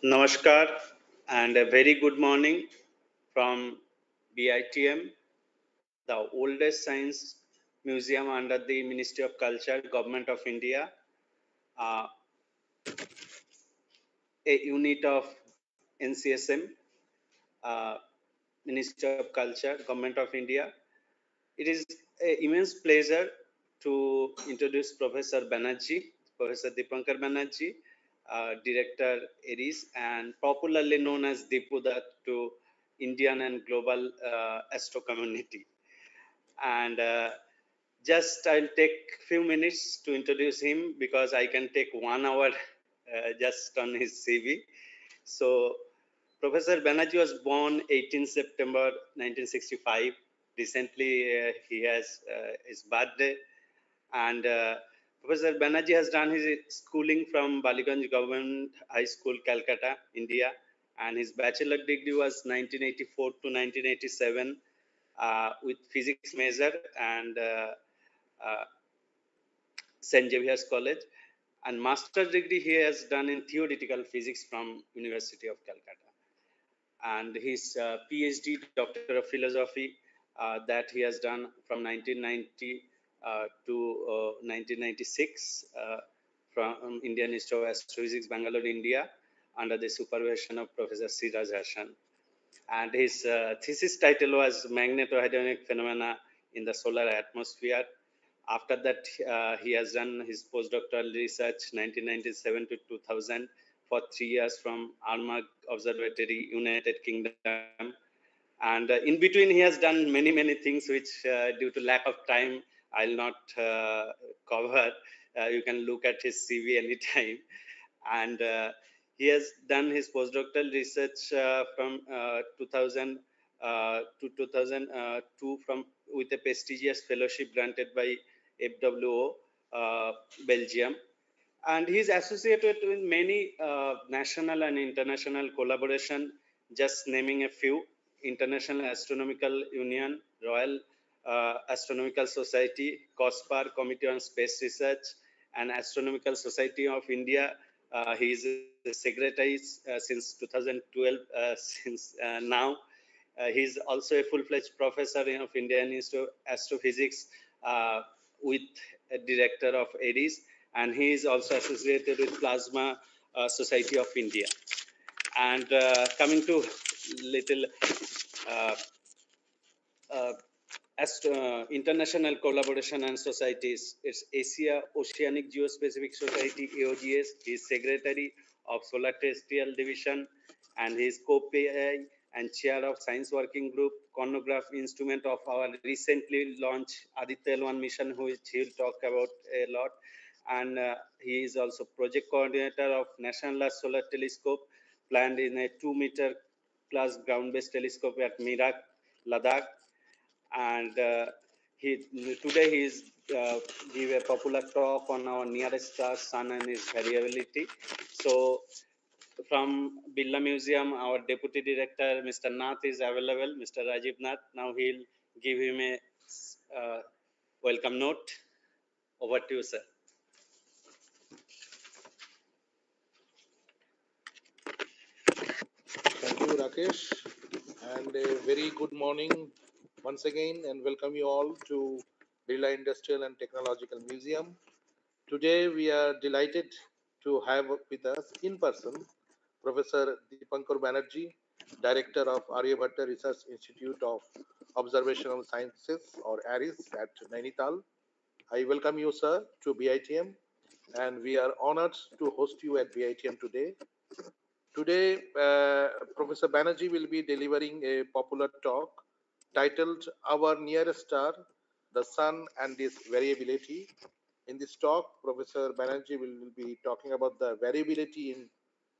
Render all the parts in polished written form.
Namaskar and a very good morning from BITM, the oldest science museum under the Ministry of Culture, Government of India, a unit of NCSM, Ministry of Culture, Government of India. It is an immense pleasure to introduce Professor Banarjee, Professor Dipankar Banarjee, Director ARIES, and popularly known as Dipudat to Indian and global astro community. And just I'll take few minutes to introduce him because I can take 1 hour just on his CV. So Professor Banerjee was born 18 September 1965. Recently, he has his birthday. And Professor Banerjee has done his schooling from Baliganj Government High School, Calcutta, India. And his bachelor degree was 1984 to 1987 with physics major and St. Xavier's College. And master's degree he has done in theoretical physics from University of Calcutta. And his PhD, Doctor of Philosophy, that he has done from 1990 to 1996 from Indian Institute of Astrophysics, Bangalore, India, under the supervision of Professor Siraj Hassan. And his thesis title was Magnetohydronic Phenomena in the Solar Atmosphere. After that, he has done his postdoctoral research 1997 to 2000 for 3 years from Armagh Observatory, United Kingdom. And in between, he has done many things which, due to lack of time, I'll not cover. You can look at his CV anytime. And he has done his postdoctoral research from 2000 to 2002 with a prestigious fellowship granted by FWO, Belgium. And he is associated with many national and international collaboration, just naming a few: International Astronomical Union, Royal Astronomical Society, COSPAR, Committee on Space Research, and Astronomical Society of India. He is the secretary since 2012, since now. He is also a full-fledged professor of Indian Institute of Astrophysics with a director of ARIES, and he is also associated with Plasma Society of India. And coming to little international collaboration and societies, it's Asia Oceanic Geospecific Society, AOGS. He is secretary of Solar Terrestrial Division, and he is co-PI and chair of Science Working Group, chronograph instrument of our recently launched Aditya L1 mission, which he will talk about a lot. And he is also project coordinator of National Large Solar Telescope, planned in a 2-meter class ground-based telescope at Meerut, Ladakh. And today he is give a popular talk on our nearest star, Sun, and its variability. So from Birla Museum, our Deputy Director, Mr. Nath, is available, Mr. Rajiv Nath. Now he'll give him a welcome note. Over to you, sir. Thank you, Rakesh, and a very good morning once again, and welcome you all to Birla Industrial and Technological Museum. Today, we are delighted to have with us in person Professor Dipankar Banarjee, Director of Arabhatta Research Institute of Observational Sciences, or ARIES, at Nainital. I welcome you, sir, to BITM, and we are honored to host you at BITM today. Today, Professor Banerjee will be delivering a popular talk titled Our Nearest Star, the Sun and its Variability. In this talk, Professor Banerjee will be talking about the variability in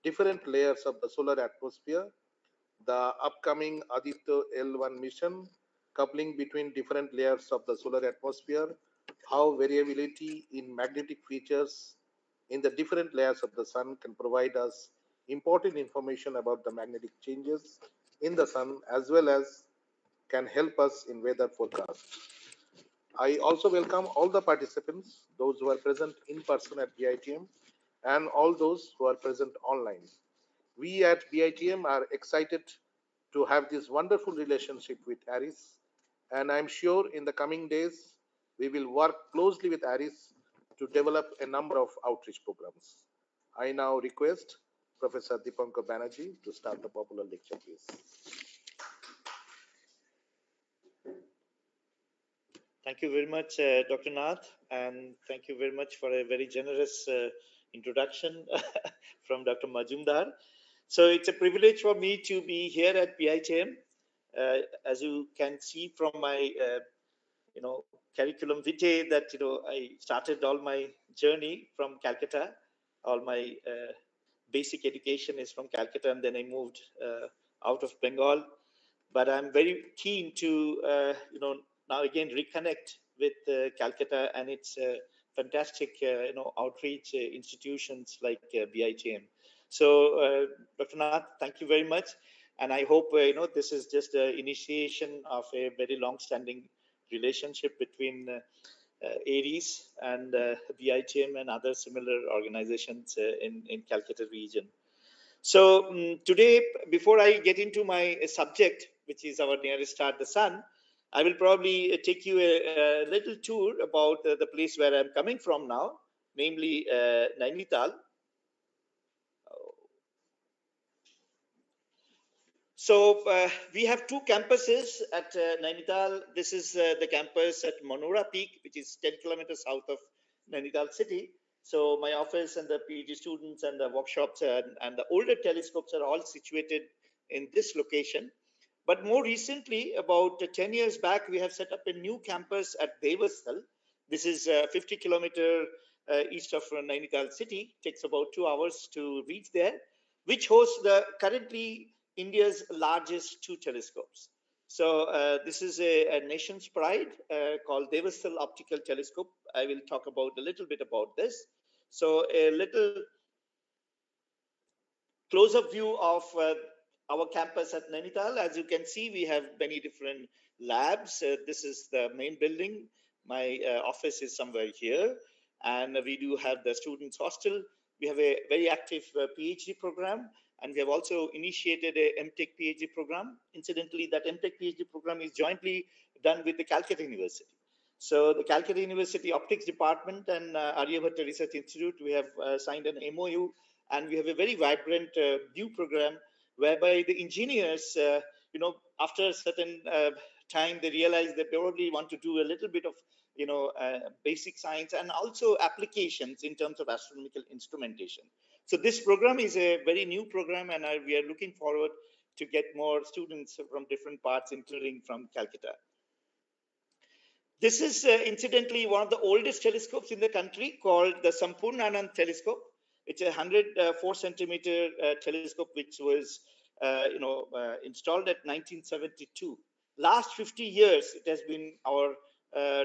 different layers of the solar atmosphere, the upcoming Aditya L1 mission, coupling between different layers of the solar atmosphere, how variability in magnetic features in the different layers of the sun can provide us important information about the magnetic changes in the sun as well as can help us in weather forecast. I also welcome all the participants, those who are present in person at BITM and all those who are present online. We at BITM are excited to have this wonderful relationship with ARIES, and I'm sure in the coming days we will work closely with ARIES to develop a number of outreach programs. I now request Professor Dipankar Banarjee to start the popular lecture, please. Thank you very much, Dr. Nath, and thank you very much for a very generous introduction from Dr. Majumdar. So it's a privilege for me to be here at BITM. As you can see from my, curriculum vitae, that I started all my journey from Calcutta. All my basic education is from Calcutta, and then I moved out of Bengal. But I'm very keen to, now again reconnect with Calcutta and its fantastic, outreach institutions like BITM. So, Dr. Nath, thank you very much, and I hope this is just the initiation of a very long-standing relationship between ARIES and BITM and other similar organizations in Calcutta region. So today, before I get into my subject, which is our nearest star, the sun, I will probably take you a little tour about the place where I'm coming from now, namely Nainital. So we have two campuses at Nainital. This is the campus at Manora Peak, which is 10 kilometers south of Nainital city. So my office and the PhD students and the workshops and the older telescopes are all situated in this location. But more recently, about 10 years back, we have set up a new campus at Devasthal. This is 50 kilometers east of Nainital city. It takes about 2 hours to reach there, which hosts the currently India's largest two telescopes. So this is a nation's pride called Devasthal Optical Telescope. I will talk about a little bit about this. So a little close-up view of our campus at Nainital. As you can see, we have many different labs. This is the main building. My office is somewhere here. And we do have the students' hostel. We have a very active PhD program. And we have also initiated a MTech PhD program. Incidentally, that MTech PhD program is jointly done with the Calcutta University. So the Calcutta University Optics Department and Arabhatta Research Institute, we have signed an MOU, and we have a very vibrant new program whereby the engineers, after a certain time, they realize they probably want to do a little bit of, basic science and also applications in terms of astronomical instrumentation. So this program is a very new program, and we are looking forward to get more students from different parts, including from Calcutta. This is incidentally one of the oldest telescopes in the country, called the Sampurnanand telescope. It's a 104 centimeter telescope, which was installed at 1972. Last 50 years, it has been our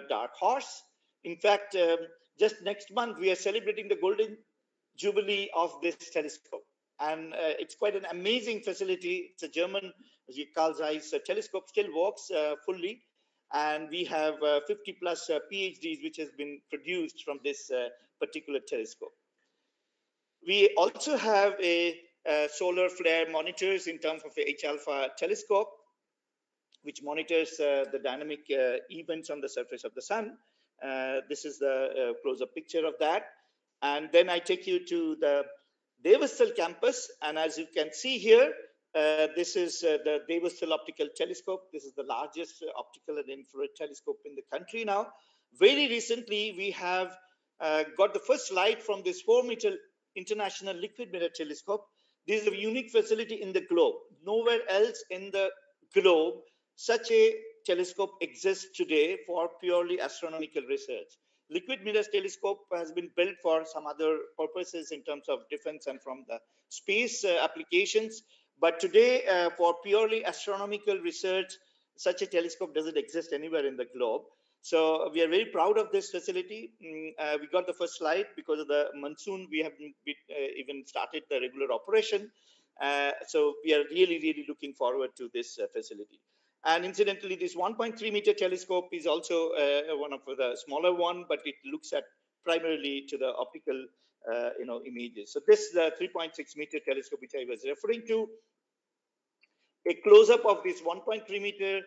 dark horse. In fact, just next month, we are celebrating the golden jubilee of this telescope. And it's quite an amazing facility. It's a German Carl Zeiss telescope, still works fully. And we have 50 plus PhDs which has been produced from this particular telescope. We also have a solar flare monitors in terms of a H-alpha telescope, which monitors the dynamic events on the surface of the sun. This is the close-up picture of that. And then I take you to the Devasthal campus. And as you can see here, this is the Devasthal Optical Telescope. This is the largest optical and infrared telescope in the country now. Very recently, we have got the first light from this 4-meter international liquid mirror telescope. This is a unique facility in the globe. Nowhere else in the globe such a telescope exists today for purely astronomical research. Liquid mirror telescope has been built for some other purposes in terms of defense and from the space applications. But today, for purely astronomical research, such a telescope doesn't exist anywhere in the globe. So we are very proud of this facility. We got the first light because of the monsoon. We haven't even started the regular operation. So we are really looking forward to this facility. And incidentally, this 1.3 meter telescope is also one of the smaller one, but it looks at primarily to the optical images. So this is the 3.6 meter telescope which I was referring to. A close-up of this 1.3 meter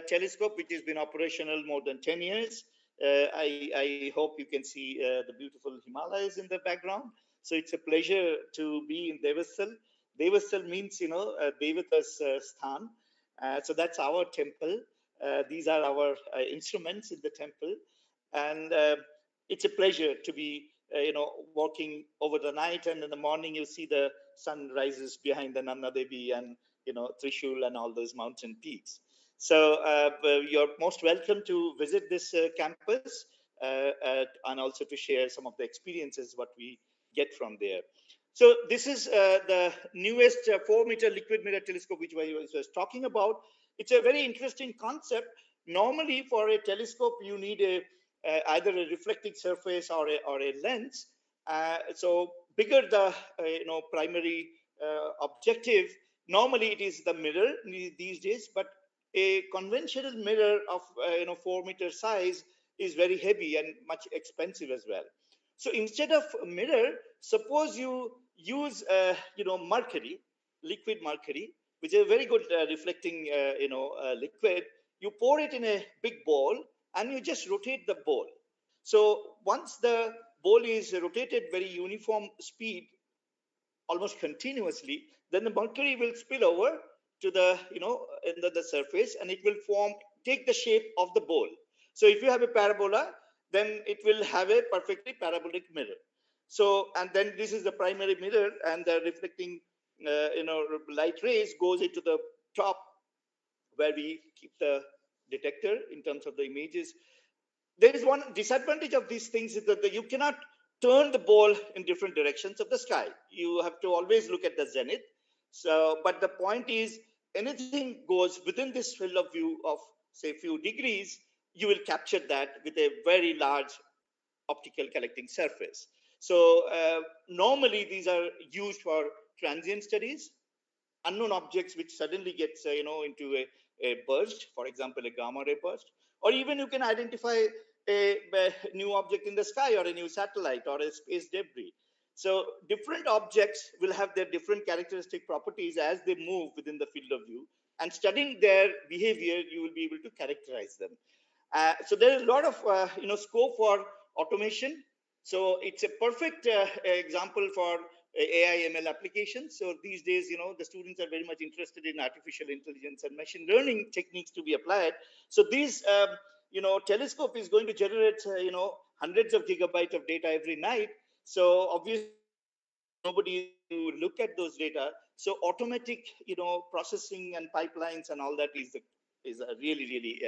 telescope, which has been operational more than 10 years. I hope you can see the beautiful Himalayas in the background. So it's a pleasure to be in Devasthal. Devasthal means, Devata's sthan. So that's our temple. These are our instruments in the temple. And it's a pleasure to be, walking over the night, and in the morning you see the sun rises behind the Nanda Devi and Trishul and all those mountain peaks. So you're most welcome to visit this campus and also to share some of the experiences what we get from there. So this is the newest 4-meter liquid mirror telescope which I was talking about. It's a very interesting concept. Normally for a telescope you need either a reflecting surface or a lens. So bigger the primary objective, normally it is the mirror these days, but a conventional mirror of 4-meter size is very heavy and much expensive as well. So instead of a mirror, suppose you use mercury, liquid mercury, which is a very good reflecting liquid. You pour it in a big bowl and you just rotate the bowl. So once the bowl is rotated very uniform speed, almost continuously, then the mercury will spill over to the the surface, and it will take the shape of the bowl. So if you have a parabola, then it will have a perfectly parabolic mirror. So, and then this is the primary mirror, and the reflecting light rays goes into the top where we keep the detector in terms of the images. There is one disadvantage of these things is that you cannot turn the ball in different directions of the sky. You have to always look at the zenith. So, but the point is, anything goes within this field of view of say few degrees, you will capture that with a very large optical collecting surface. So normally these are used for transient studies, unknown objects which suddenly gets into a burst, for example a gamma ray burst, or even you can identify a new object in the sky or a new satellite or a space debris. So different objects will have their different characteristic properties as they move within the field of view, and studying their behavior you will be able to characterize them. So there is a lot of scope for automation. So it's a perfect example for AI ML applications. So these days, the students are very much interested in artificial intelligence and machine learning techniques to be applied. So these, telescope is going to generate, hundreds of gigabytes of data every night. So obviously, nobody is to look at those data. So automatic, processing and pipelines and all that is a really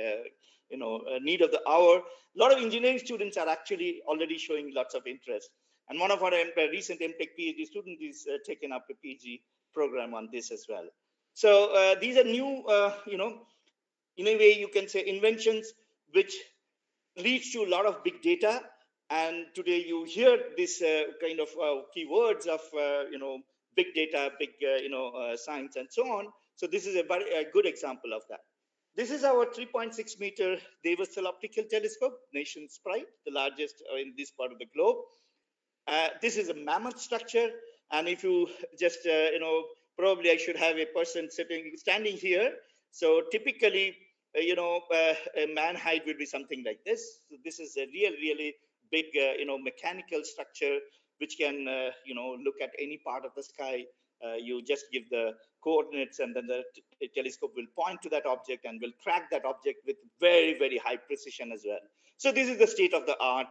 need of the hour. A lot of engineering students are actually already showing lots of interest, and one of our recent MTech PhD students is taking up a PhD program on this as well. So these are new, in a way you can say inventions which leads to a lot of big data. And today you hear this kind of keywords of big data, big science and so on. So this is a very good example of that. This is our 3.6 meter Devasthal optical telescope, nation's pride, the largest in this part of the globe. This is a mammoth structure, and if you just probably I should have a person standing here. So typically a man height will be something like this. So this is a really big mechanical structure which can look at any part of the sky. You just give the coordinates, and then the telescope will point to that object and will track that object with very high precision as well. So this is the state of the art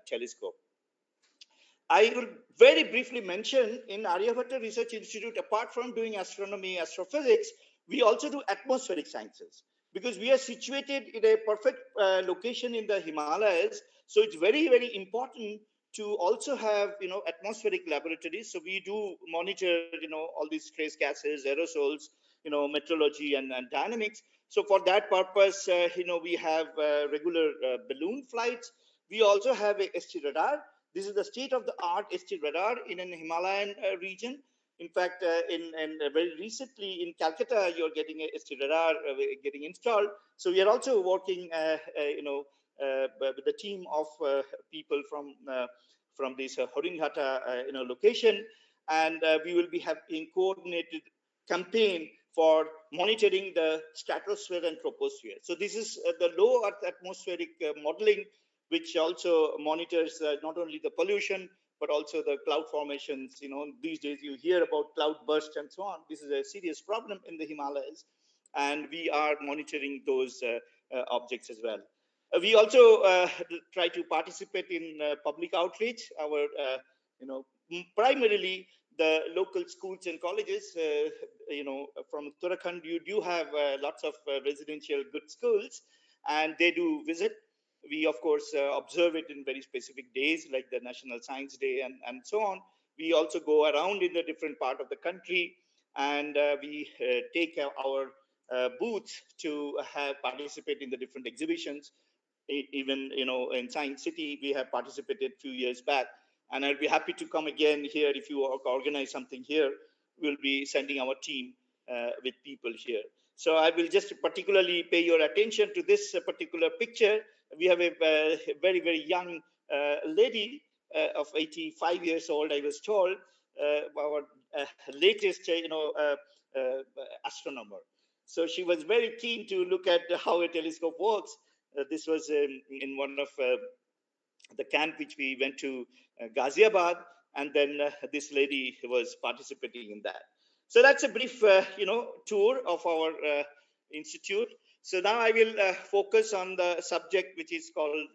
telescope. I will very briefly mention in Arabhatta Research Institute, apart from doing astronomy, astrophysics, we also do atmospheric sciences, because we are situated in a perfect location in the Himalayas. So it's very important to also have atmospheric laboratories. So we do monitor all these trace gases, aerosols, meteorology and dynamics. So for that purpose, we have regular balloon flights. We also have a ST radar. This is the state of the art ST radar in an Himalayan region. In fact, very recently in Calcutta, you're getting a radar getting installed. So we are also working, with the team of people from this Arabhatta, location, and we will be having coordinated campaign for monitoring the stratosphere and troposphere. So this is the low Earth atmospheric modeling, which also monitors not only the pollution but also the cloud formations. These days you hear about cloud bursts and so on. This is a serious problem in the Himalayas, and we are monitoring those objects as well. We also try to participate in public outreach. Our, primarily the local schools and colleges, from Uttarakhand, you do have lots of residential good schools, and they do visit. We, of course, observe it in very specific days, like the National Science Day and so on. We also go around in the different part of the country, and we take our booths to participate in the different exhibitions. Even in Science City, we have participated a few years back, and I'll be happy to come again here. If you organize something here, we'll be sending our team with people here. So I will just particularly pay your attention to this particular picture. We have a very, very young lady of 85 years old, I was told, our latest astronomer. So she was very keen to look at how a telescope works. This was in one of the camp which we went to, Ghaziabad, and then this lady was participating in that. So that's a brief, tour of our institute. So now I will focus on the subject which is called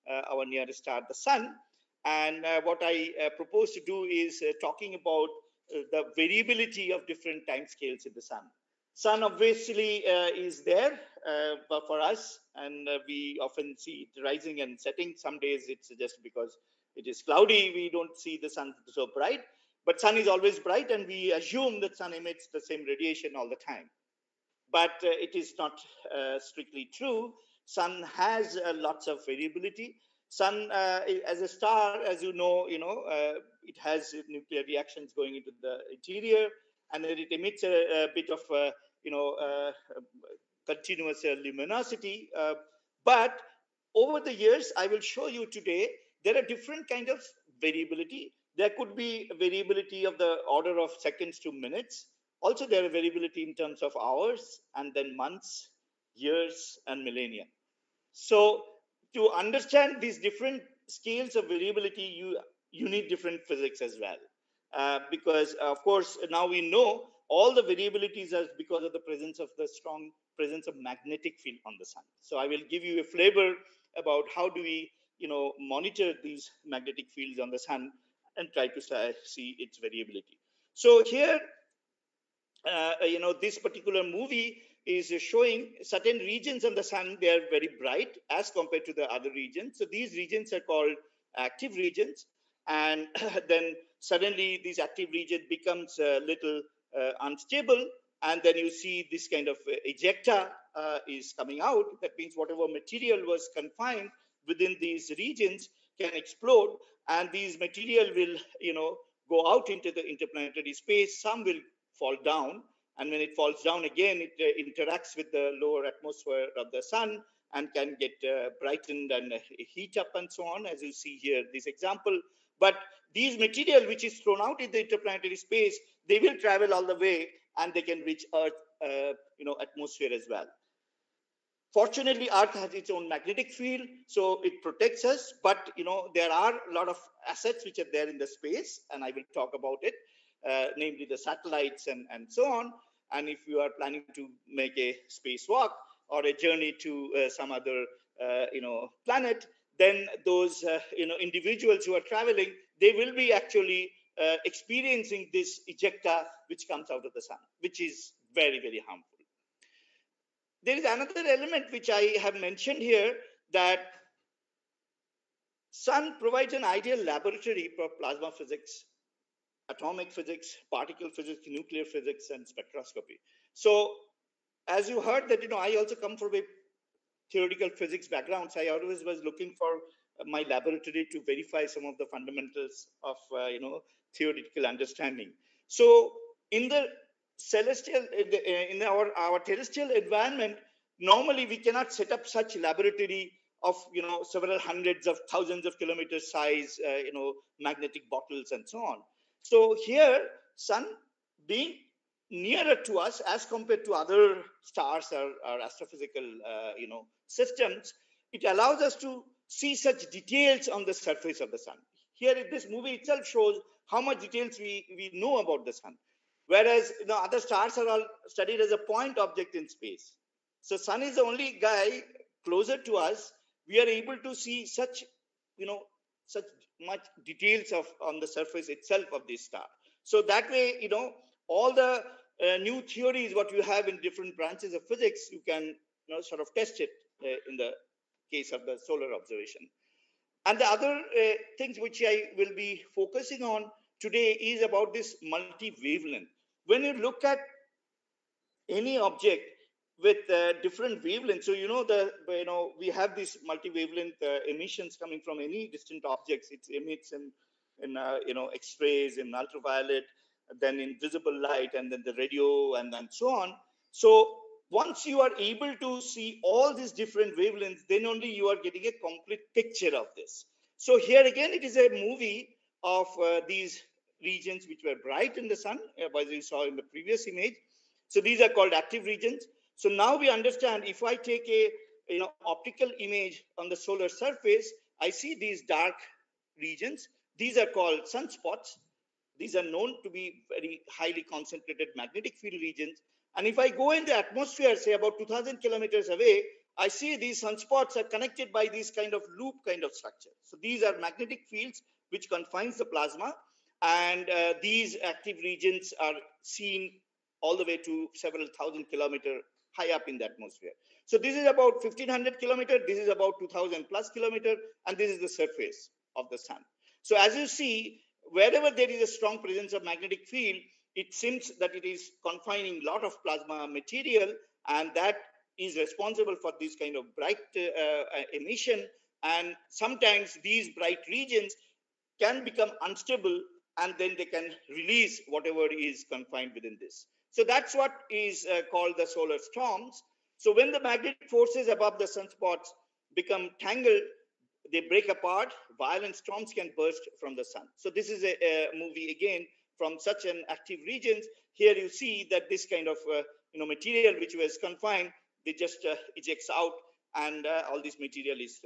our nearest star, the sun. And what I propose to do is talking about the variability of different time scales in the sun. Sun obviously is there for us, and we often see it rising and setting. Some days it's just because it is cloudy, we don't see the sun so bright, but sun is always bright, and we assume that sun emits the same radiation all the time. But it is not strictly true. Sun has lots of variability. Sun, as a star, as you know, it has nuclear reactions going into the interior, and then it emits a bit of continuous luminosity. But over the years, I will show you today, there are different kinds of variability. There could be variability of the order of seconds to minutes. Also, there are variability in terms of hours, and then months, years, and millennia. So to understand these different scales of variability, you need different physics as well. Because, of course, now we know all the variabilities are because of the presence of the strong presence of magnetic field on the sun. So I will give you a flavor about how do we monitor these magnetic fields on the sun and try to see its variability. So here, this particular movie is showing certain regions on the sun. They are very bright as compared to the other regions. So these regions are called active regions, and then suddenly this active region becomes a little unstable, and then you see this kind of ejecta is coming out. That means whatever material was confined within these regions can explode, and these material will go out into the interplanetary space. Some will fall down, and when it falls down again, it interacts with the lower atmosphere of the sun and can get brightened and heat up and so on, as you see here this example. But these material which is thrown out in the interplanetary space, they will travel all the way and they can reach Earth atmosphere as well. Fortunately, Earth has its own magnetic field, so it protects us. But there are a lot of assets which are there in the space, and I will talk about it, namely the satellites and so on. And if you are planning to make a spacewalk or a journey to some other planet, then those individuals who are traveling, they will be actually experiencing this ejecta which comes out of the sun, which is very, very harmful. There is another element which I have mentioned here, that sun provides an ideal laboratory for plasma physics, atomic physics, particle physics, nuclear physics, and spectroscopy. So as you heard that, I also come from a theoretical physics background. So I always was looking for my laboratory to verify some of the fundamentals of, theoretical understanding. So in the celestial, in our terrestrial environment, normally we cannot set up such laboratory of several hundreds of thousands of kilometers size magnetic bottles and so on. So here, sun being nearer to us as compared to other stars or astrophysical systems, it allows us to see such details on the surface of the sun. Here, this movie itself shows how much details we know about the sun, whereas other stars are all studied as a point object in space. So sun is the only guy closer to us. We are able to see such such much details of on the surface itself of this star. So that way, all the new theories what you have in different branches of physics, you can sort of test it in the case of the solar observation. And the other things which I will be focusing on today is about this multi-wavelength. When you look at any object with different wavelengths, so we have these multi-wavelength emissions coming from any distant objects. It emits in X-rays, in ultraviolet, then in visible light, and then the radio, and then so on. So once you are able to see all these different wavelengths, then only you are getting a complete picture of this. So here again, it is a movie of these regions which were bright in the sun, as you saw in the previous image. So these are called active regions. So now we understand, if I take a optical image on the solar surface, I see these dark regions. These are called sunspots. These are known to be very highly concentrated magnetic field regions. And if I go in the atmosphere, say about 2,000 kilometers away, I see these sunspots are connected by this kind of loop kind of structure. So these are magnetic fields which confines the plasma, and these active regions are seen all the way to several thousand kilometers high up in the atmosphere. So this is about 1,500 kilometers, this is about 2,000 plus kilometers, and this is the surface of the sun. So as you see, wherever there is a strong presence of magnetic field, it seems that it is confining a lot of plasma material, and that is responsible for this kind of bright emission. And sometimes these bright regions can become unstable, and then they can release whatever is confined within this. So that's what is called the solar storms. So when the magnetic forces above the sunspots become tangled, they break apart, violent storms can burst from the sun. So this is a movie again from such an active regions. Here you see that this kind of material which was confined, they just ejects out, and all this material is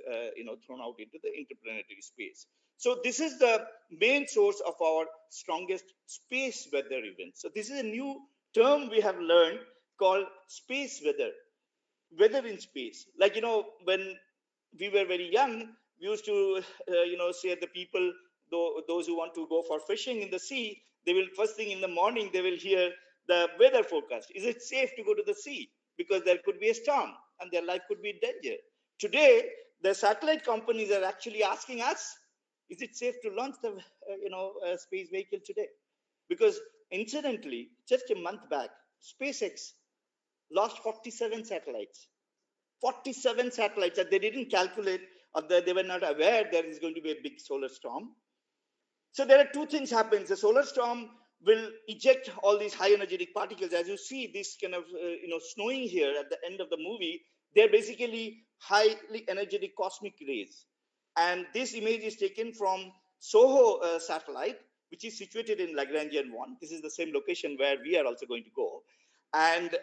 thrown out into the interplanetary space. So this is the main source of our strongest space weather events. So this is a new term we have learned called space weather, weather in space. Like, when we were very young, we used to, say the people, those who want to go for fishing in the sea, they will first thing in the morning, they will hear the weather forecast. Is it safe to go to the sea? Because there could be a storm and their life could be in danger. Today, the satellite companies are actually asking us, is it safe to launch the space vehicle today? Because incidentally, just a month back, SpaceX lost 47 satellites. 47 satellites that they didn't calculate, or they were not aware there is going to be a big solar storm. So there are two things happen. The solar storm will eject all these high energetic particles. As you see, this kind of snowing here at the end of the movie, they're basically highly energetic cosmic rays. And this image is taken from SOHO satellite, which is situated in Lagrangian 1. This is the same location where we are also going to go. And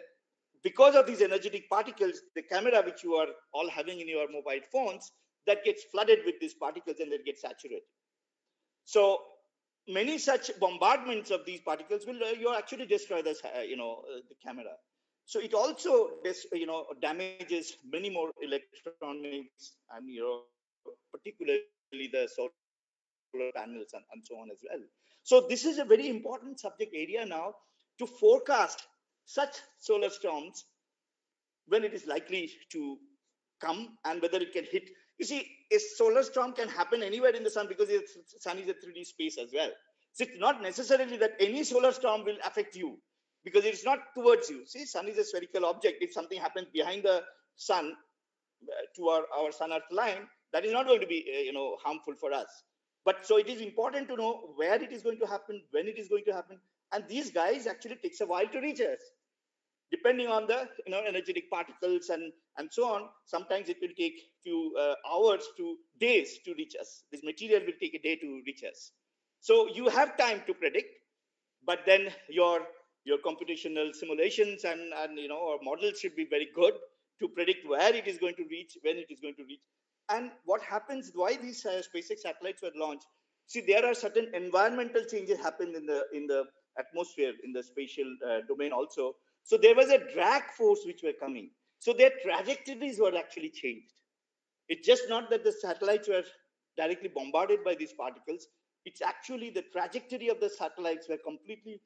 because of these energetic particles, the camera which you are all having in your mobile phones, that gets flooded with these particles and then gets saturated. So many such bombardments of these particles will you actually destroy this, the camera. So it also damages many more electronics and particularly the solar panels and so on as well. So this is a very important subject area now to forecast such solar storms, when it is likely to come and whether it can hit. You see, a solar storm can happen anywhere in the sun because the sun is a 3D space as well. So it's not necessarily that any solar storm will affect you because it's not towards you. See, sun is a spherical object. If something happens behind the sun to our sun-earth line, that is not going to be harmful for us. But so it is important to know where it is going to happen, when it is going to happen, And these guys actually takes a while to reach us, depending on the energetic particles and so on. Sometimes it will take few hours to days to reach us. This material will take a day to reach us. So you have time to predict, but then your computational simulations and or models should be very good to predict where it is going to reach, when it is going to reach. And what happens, why these SpaceX satellites were launched? See, there are certain environmental changes happen in the atmosphere, in the spatial domain also. So there was a drag force which were coming. So their trajectories were actually changed. It's just not that the satellites were directly bombarded by these particles. It's actually the trajectory of the satellites were completely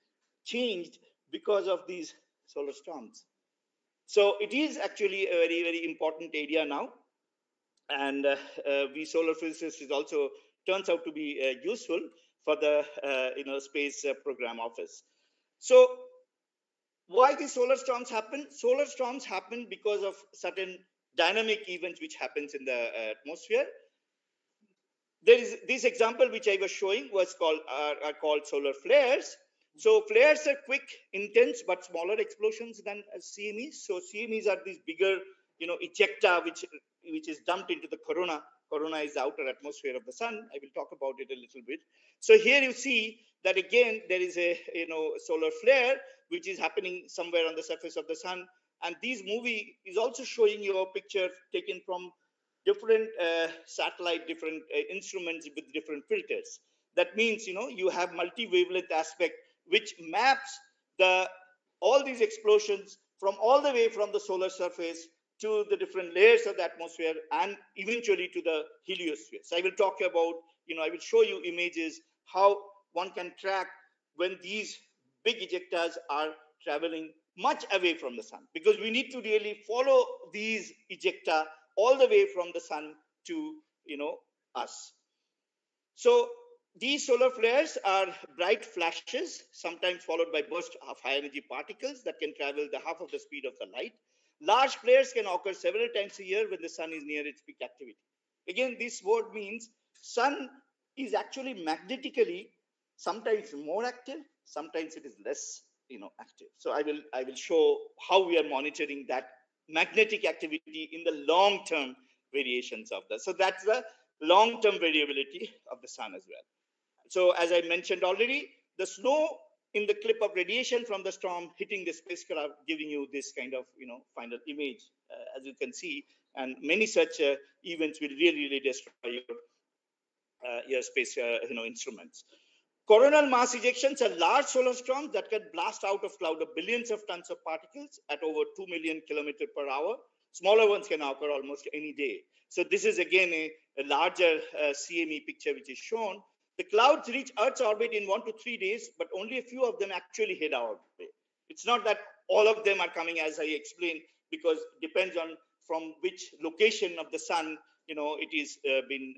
changed because of these solar storms. So it is actually a very, very important area now. And we solar physicists is also turns out to be useful for the space program office. So why these solar storms happen? Solar storms happen because of certain dynamic events which happens in the atmosphere. There is this example which I was showing was called are called solar flares. So flares are quick, intense, but smaller explosions than CMEs. So CMEs are these bigger, ejecta which is dumped into the corona. Corona is the outer atmosphere of the sun. I will talk about it a little bit. So here you see that again there is a solar flare which is happening somewhere on the surface of the sun. And this movie is also showing you a picture taken from different satellite, different instruments with different filters. That means you have multi-wavelength aspect which maps all these explosions from all the way from the solar surface to the different layers of the atmosphere and eventually to the heliosphere. So I will talk about, I will show you images how one can track when these big ejectas are traveling much away from the sun, because we need to really follow these ejecta all the way from the sun to us. So these solar flares are bright flashes, sometimes followed by bursts of high energy particles that can travel the half of the speed of the light. Large flares can occur several times a year when the sun is near its peak activity. Again, this word means sun is actually magnetically sometimes more active, sometimes it is less active. So I will show how we are monitoring that magnetic activity in the long term variations of that. So that's the long term variability of the sun as well. So as I mentioned already, the snow in the clip of radiation from the storm hitting the spacecraft, giving you this kind of final image, as you can see. And many such events will really destroy your space instruments. Coronal mass ejections are large solar storms that can blast out of cloud of billions of tons of particles at over 2 million kilometers per hour. Smaller ones can occur almost any day. So this is again a larger CME picture which is shown. The clouds reach Earth's orbit in 1 to 3 days, but only a few of them actually hit our orbit. It's not that all of them are coming, as I explained, because it depends on from which location of the sun it is been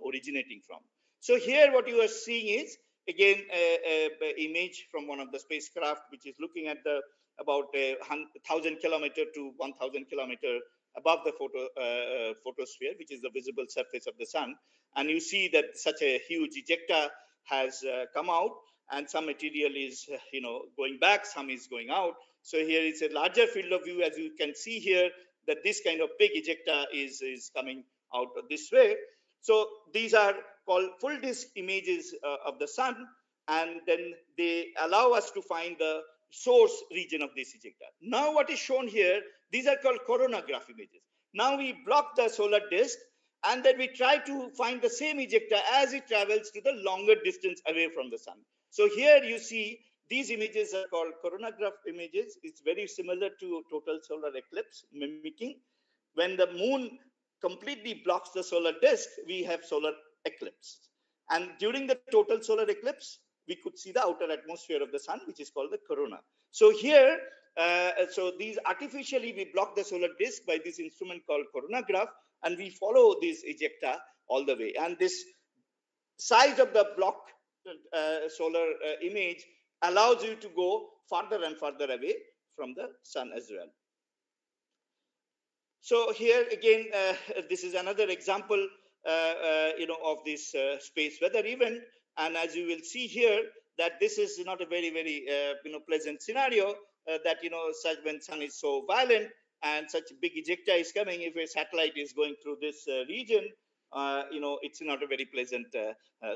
originating from. So here what you are seeing is again a image from one of the spacecraft which is looking at the about 1,000 kilometer to 1,000 kilometer above the photosphere, which is the visible surface of the sun. And you see that such a huge ejecta has come out, and some material is going back, some is going out. So here is a larger field of view, as you can see here, that this kind of big ejecta is coming out this way. So these are called full disk images of the sun, and then they allow us to find the source region of this ejecta. Now what is shown here, these are called coronagraph images. Now we block the solar disk, and then we try to find the same ejecta as it travels to the longer distance away from the sun. So here you see these images are called coronagraph images. It's very similar to total solar eclipse, mimicking. When the moon completely blocks the solar disk, we have solar eclipse. And during the total solar eclipse, we could see the outer atmosphere of the sun, which is called the corona. So here, so these artificially, we block the solar disk by this instrument called coronagraph, and we follow this ejecta all the way. And this size of the block solar image allows you to go farther and farther away from the sun as well. So here again, this is another example, of this space weather event. And as you will see here, that this is not a very, very pleasant scenario, that such when sun is so violent and such big ejecta is coming, if a satellite is going through this region, it's not a very pleasant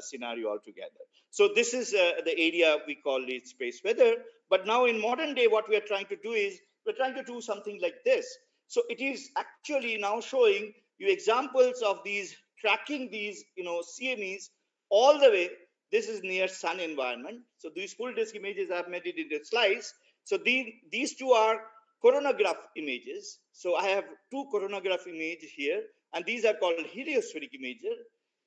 scenario altogether. So this is the area we call it space weather. But now in modern day, what we are trying to do is we're trying to do something like this. So it is actually now showing you examples of these tracking these CMEs all the way. This is near sun environment. So these full disk images I've made it into slides. So these two are coronagraph images. So I have two coronagraph images here, and these are called heliospheric images.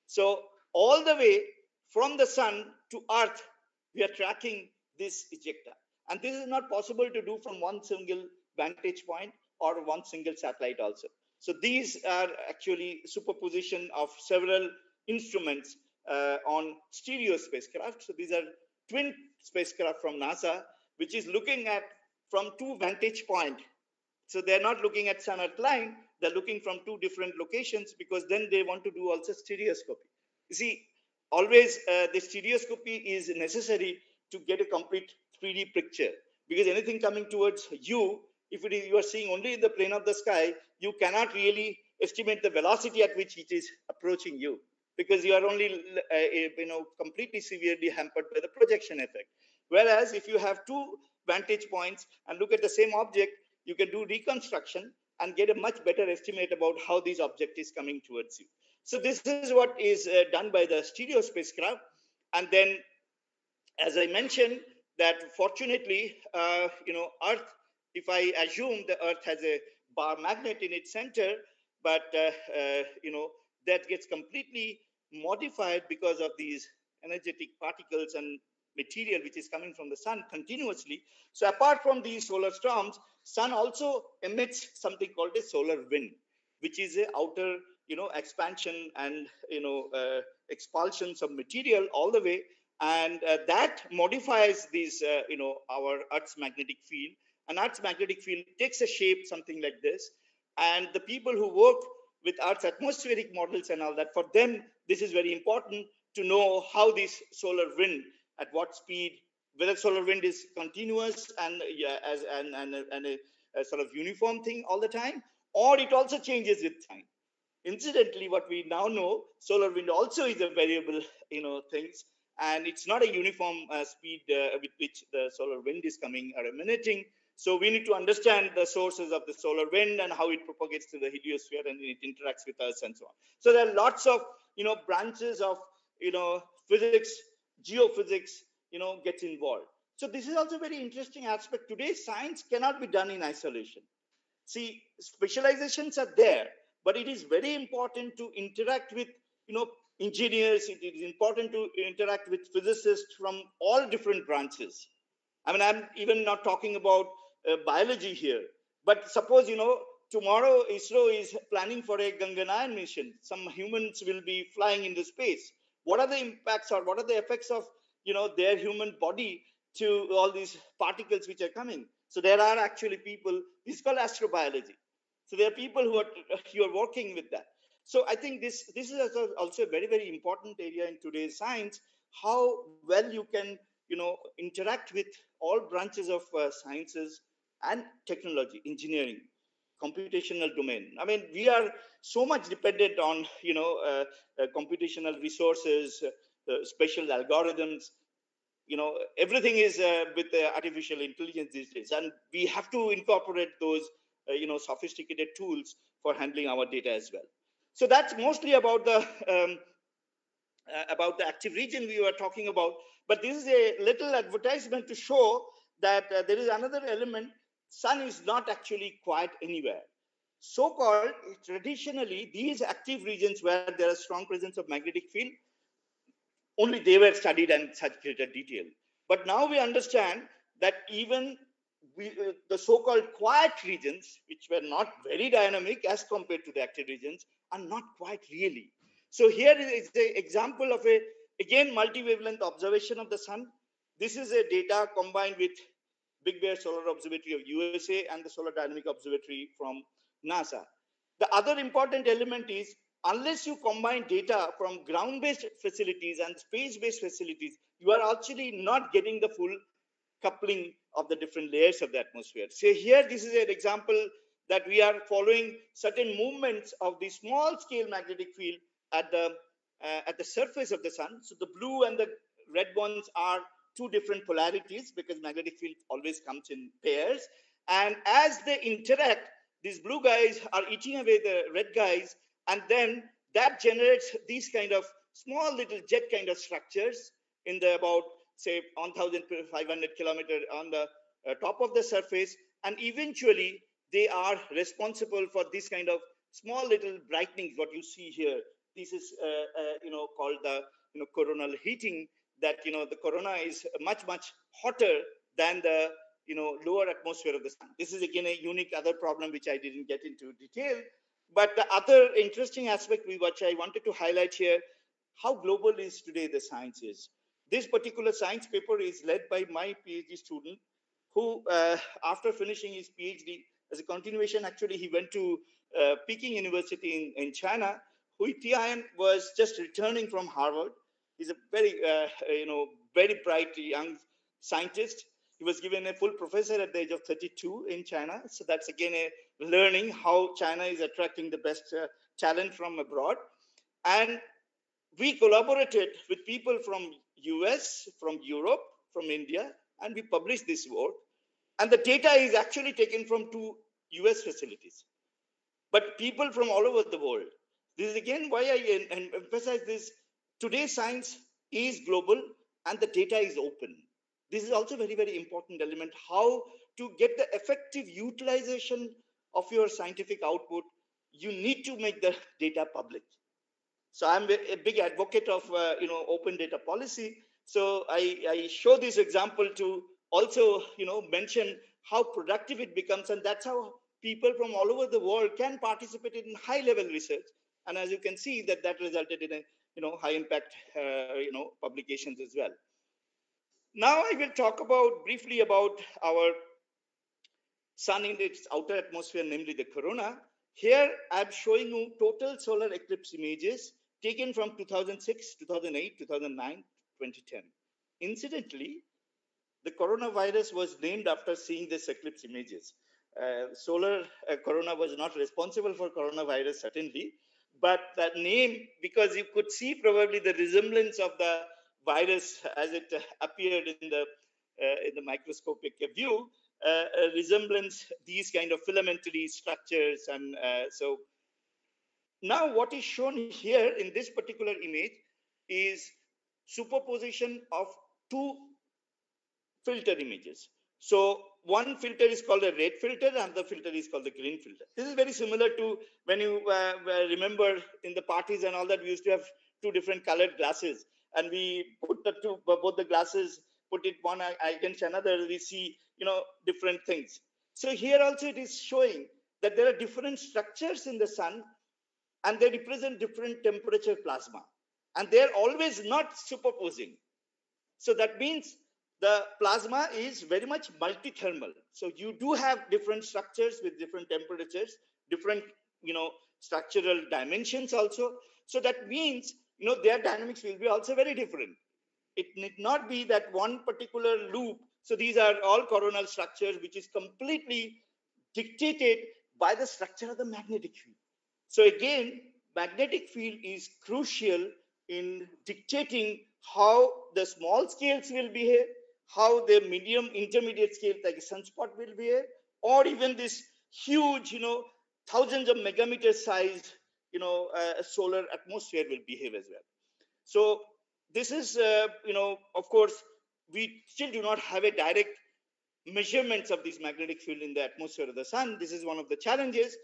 So all the way from the sun to earth, we are tracking this ejecta. And this is not possible to do from one single vantage point or one single satellite also. So these are actually superposition of several instruments on stereo spacecraft. So these are twin spacecraft from NASA, which is looking at from two vantage point. So they're not looking at sun earth line, they're looking from two different locations, because then they want to do also stereoscopy. You see, always the stereoscopy is necessary to get a complete 3D picture, because anything coming towards you, if it is you are seeing only in the plane of the sky, you cannot really estimate the velocity at which it is approaching you, because you are only completely severely hampered by the projection effect. Whereas if you have two vantage points and look at the same object, you can do reconstruction and get a much better estimate about how this object is coming towards you. So this is what is done by the stereo spacecraft. And then, as I mentioned, that fortunately, Earth, if I assume the Earth has a bar magnet in its center, but that gets completely modified because of these energetic particles and material which is coming from the sun continuously. So apart from these solar storms, sun also emits something called a solar wind, which is a outer expansion and expulsions of material all the way, and that modifies these our Earth's magnetic field. And Earth's magnetic field takes a shape something like this. And the people who work with Earth's atmospheric models and all that, for them this is very important to know how this solar wind, at what speed, whether solar wind is continuous and a sort of uniform thing all the time, or it also changes with time. Incidentally, what we now know, solar wind also is a variable things, and it's not a uniform speed with which the solar wind is coming or emanating. So we need to understand the sources of the solar wind and how it propagates to the heliosphere and it interacts with us and so on. So there are lots of branches of physics, geophysics gets involved. So this is also a very interesting aspect. Today science cannot be done in isolation. See, specializations are there, but it is very important to interact with engineers. It is important to interact with physicists from all different branches. I mean, I'm even not talking about biology here, but suppose tomorrow ISRO is planning for a Ganganayan mission. Some humans will be flying into space. What are the impacts or what are the effects of their human body to all these particles which are coming? So there are actually people, this is called astrobiology. So there are people who are working with that. So I think this is also a very, very important area in today's science, how well you can interact with all branches of sciences and technology, engineering, computational domain. I mean, we are so much dependent on computational resources, special algorithms. Everything is with artificial intelligence these days, and we have to incorporate those sophisticated tools for handling our data as well. So that's mostly about the active region we were talking about. But this is a little advertisement to show that there is another element. Sun is not actually quiet anywhere. So-called, traditionally, these active regions where there is strong presence of magnetic field, only they were studied in such greater detail. But now we understand that even the so-called quiet regions, which were not very dynamic as compared to the active regions, are not quite really. So here is the example of a, again, multi-wavelength observation of the sun. This is a data combined with Big Bear Solar Observatory of USA and the Solar Dynamic Observatory from NASA. The other important element is unless you combine data from ground-based facilities and space-based facilities, you are actually not getting the full coupling of the different layers of the atmosphere. So here, this is an example that we are following certain movements of the small scale magnetic field at the surface of the sun. So the blue and the red ones are two different polarities because magnetic field always comes in pairs. And as they interact, these blue guys are eating away the red guys, and then that generates these kind of small little jet kind of structures in the about say 1500 kilometer on the top of the surface, and eventually they are responsible for this kind of small little brightening what you see here. This is called the coronal heating, that the corona is much hotter than the lower atmosphere of the sun. This is again a unique other problem which I didn't get into detail. But the other interesting aspect which I wanted to highlight here, how global is today the science is. This particular science paper is led by my PhD student who, after finishing his PhD, as a continuation, actually, he went to Peking University in China. Hui Tian was just returning from Harvard. He's a very, very bright young scientist. He was given a full professor at the age of 32 in China. So that's again a learning how China is attracting the best talent from abroad. And we collaborated with people from US, from Europe, from India, and we published this work. And the data is actually taken from two US facilities, but people from all over the world. This is again why I emphasize this. Today's science is global and the data is open. This is also a very, very important element, how to get the effective utilization of your scientific output. You need to make the data public. So I'm a big advocate of open data policy. So I show this example to also mention how productive it becomes, and that's how people from all over the world can participate in high level research. And as you can see, that resulted in a high impact publications as well. Now I will talk about briefly about our sun in its outer atmosphere, namely the corona. Here I'm showing you total solar eclipse images taken from 2006, 2008, 2009, 2010. Incidentally, the coronavirus was named after seeing these eclipse images. Solar corona was not responsible for coronavirus, certainly, but that name, because you could see probably the resemblance of the virus as it appeared in the microscopic view, resemblance these kind of filamentary structures. And so now what is shown here in this particular image is superposition of two filter images. So one filter is called a red filter and the filter is called the green filter. This is very similar to when you remember in the parties and all that, we used to have two different colored glasses, and we put both the glasses, put it one against another, we see different things. So here also it is showing that there are different structures in the sun and they represent different temperature plasma, and they're always not superposing. So that means the plasma is very much multi-thermal. So you do have different structures with different temperatures, different structural dimensions also. So that means their dynamics will be also very different. It need not be that one particular loop. So these are all coronal structures which is completely dictated by the structure of the magnetic field. So again, magnetic field is crucial in dictating how the small scales will behave, how the medium intermediate scale like a sunspot will behave, or even this huge thousands of megameter size solar atmosphere will behave as well. So this is of course we still do not have a direct measurements of this magnetic field in the atmosphere of the sun. This is one of the challenges.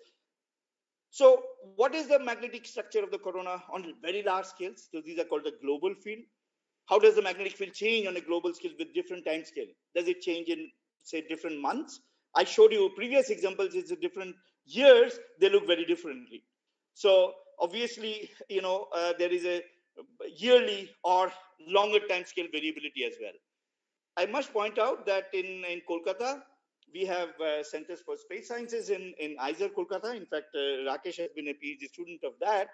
So what is the magnetic structure of the corona on very large scales? So these are called the global field. How does the magnetic field change on a global scale with different time scale? Does it change in, say, different months? I showed you previous examples. It's a different years. They look very differently. So obviously, there is a yearly or longer time scale variability as well. I must point out that in Kolkata, we have Centers for Space Sciences in ISER, Kolkata. In fact, Rakesh has been a PhD student of that.